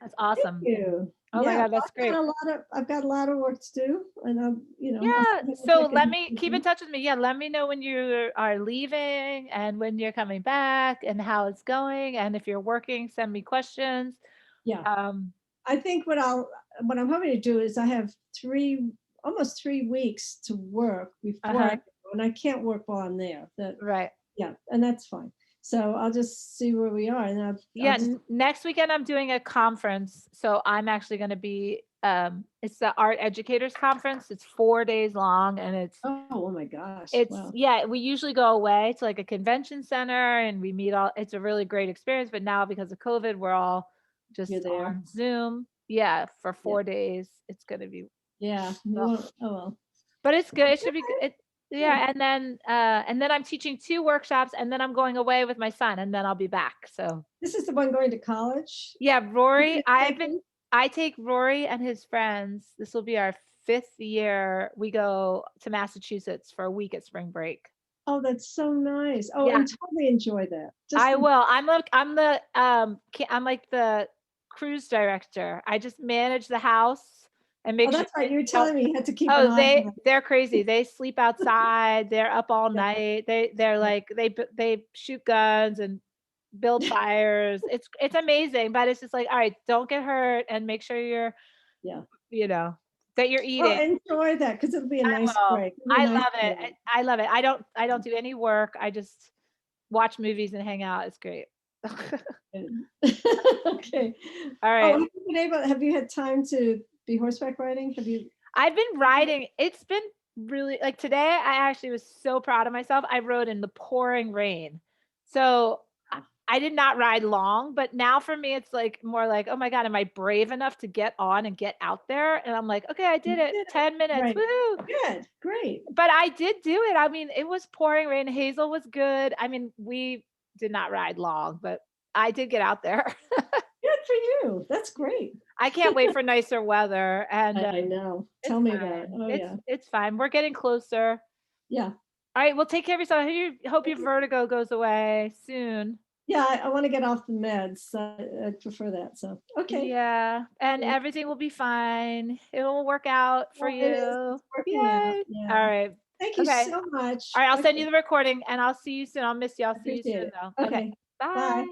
[SPEAKER 2] That's
[SPEAKER 1] Thank
[SPEAKER 2] awesome.
[SPEAKER 1] you.
[SPEAKER 2] Oh my
[SPEAKER 1] Yeah,
[SPEAKER 2] God,
[SPEAKER 1] well,
[SPEAKER 2] that's great.
[SPEAKER 1] I've got a lot of work to do, and I'll see
[SPEAKER 2] Yeah.
[SPEAKER 1] how much I
[SPEAKER 2] So let
[SPEAKER 1] can
[SPEAKER 2] me keep in
[SPEAKER 1] do.
[SPEAKER 2] touch with me. Yeah, let me know when you are leaving and when you're coming back and how it's going. And if you're working, send me questions.
[SPEAKER 1] Yeah,
[SPEAKER 2] Um,
[SPEAKER 1] I think what I'm hoping to do is I have almost 3 weeks to work before I
[SPEAKER 2] uh-huh.
[SPEAKER 1] go, and I can't work while I'm there.
[SPEAKER 2] Right.
[SPEAKER 1] Yeah, and that's fine. So I'll just see where we are, and I'll
[SPEAKER 2] Yeah,
[SPEAKER 1] just
[SPEAKER 2] next weekend I'm doing a conference, so I'm actually going to be it's the Art Educators Conference. It's 4 days long and
[SPEAKER 1] oh my gosh,
[SPEAKER 2] it's
[SPEAKER 1] wow,
[SPEAKER 2] yeah, we usually go away to like a convention center and we meet all it's a really great experience, but now because of COVID, we're all
[SPEAKER 1] you're
[SPEAKER 2] just
[SPEAKER 1] there.
[SPEAKER 2] on Zoom. Yeah, for
[SPEAKER 1] Yeah,
[SPEAKER 2] 4 days. It's going to be
[SPEAKER 1] yeah. You
[SPEAKER 2] ugh.
[SPEAKER 1] won't. Oh well.
[SPEAKER 2] But it's good. It
[SPEAKER 1] Yeah,
[SPEAKER 2] should be good.
[SPEAKER 1] good.
[SPEAKER 2] Yeah, and then I'm teaching 2 workshops and then I'm going away with my son and then I'll be back. So
[SPEAKER 1] This is the one going to college.
[SPEAKER 2] yeah, Rory,
[SPEAKER 1] You're taking?
[SPEAKER 2] I take Rory and his friends. This will be our 5th year. We go to Massachusetts for a week at spring break.
[SPEAKER 1] Oh, that's so nice. Oh,
[SPEAKER 2] Yeah,
[SPEAKER 1] and totally enjoy that. Just
[SPEAKER 2] I will. I'm like the cruise director. I just manage the house and
[SPEAKER 1] oh,
[SPEAKER 2] make sure
[SPEAKER 1] that's right.
[SPEAKER 2] kids
[SPEAKER 1] You were
[SPEAKER 2] don't.
[SPEAKER 1] telling me you had to keep an
[SPEAKER 2] Oh,
[SPEAKER 1] eye on it.
[SPEAKER 2] they're crazy. They sleep outside. They're up all
[SPEAKER 1] Yeah,
[SPEAKER 2] night. They're
[SPEAKER 1] yeah.
[SPEAKER 2] like they shoot guns and build fires. It's amazing, but it's just like, all right, don't get hurt and make sure
[SPEAKER 1] Yeah.
[SPEAKER 2] you know, that you're
[SPEAKER 1] Well,
[SPEAKER 2] eating.
[SPEAKER 1] enjoy that because it'll be a
[SPEAKER 2] I
[SPEAKER 1] nice
[SPEAKER 2] will.
[SPEAKER 1] break. It'll be a
[SPEAKER 2] I
[SPEAKER 1] nice
[SPEAKER 2] love it.
[SPEAKER 1] break.
[SPEAKER 2] I love it. I don't do any work. I just watch movies and hang out. It's great.
[SPEAKER 1] Good. Okay.
[SPEAKER 2] All
[SPEAKER 1] Oh,
[SPEAKER 2] right.
[SPEAKER 1] have you had time to be horseback riding? Have you?
[SPEAKER 2] I've been riding. It's been really like today, I actually was so proud of myself. I rode in the pouring rain. So I did not ride long, but now for me, it's like more like, oh my God, am I brave enough to get on and get out there? And I'm like, okay, I did
[SPEAKER 1] You
[SPEAKER 2] it.
[SPEAKER 1] did it.
[SPEAKER 2] 10 minutes.
[SPEAKER 1] Right.
[SPEAKER 2] Woo.
[SPEAKER 1] Good. Great.
[SPEAKER 2] But I did do it. I mean, it was pouring rain. Hazel was good. I mean, we did not ride long, but I did get out there.
[SPEAKER 1] Good for you. That's great.
[SPEAKER 2] I can't wait for nicer weather, and
[SPEAKER 1] I know.
[SPEAKER 2] it's
[SPEAKER 1] Tell me about it.
[SPEAKER 2] fine.
[SPEAKER 1] Oh yeah.
[SPEAKER 2] It's fine. We're getting closer.
[SPEAKER 1] Yeah.
[SPEAKER 2] All right, well, take care of yourself. Hope
[SPEAKER 1] Thank
[SPEAKER 2] your
[SPEAKER 1] you.
[SPEAKER 2] vertigo goes away soon.
[SPEAKER 1] Yeah, I want to get off the meds. I prefer that. So okay.
[SPEAKER 2] Yeah, and
[SPEAKER 1] Great.
[SPEAKER 2] everything will be fine. It will work out for
[SPEAKER 1] Well, it is.
[SPEAKER 2] you.
[SPEAKER 1] It's working out.
[SPEAKER 2] Yay. All
[SPEAKER 1] Yeah.
[SPEAKER 2] right.
[SPEAKER 1] Thank you
[SPEAKER 2] Okay.
[SPEAKER 1] so much.
[SPEAKER 2] All right, I'll send you
[SPEAKER 1] Okay.
[SPEAKER 2] the recording and I'll see you soon. I'll miss you. I'll
[SPEAKER 1] I
[SPEAKER 2] see you
[SPEAKER 1] appreciate
[SPEAKER 2] soon
[SPEAKER 1] it.
[SPEAKER 2] though. Okay.
[SPEAKER 1] Okay. Bye.
[SPEAKER 2] Bye.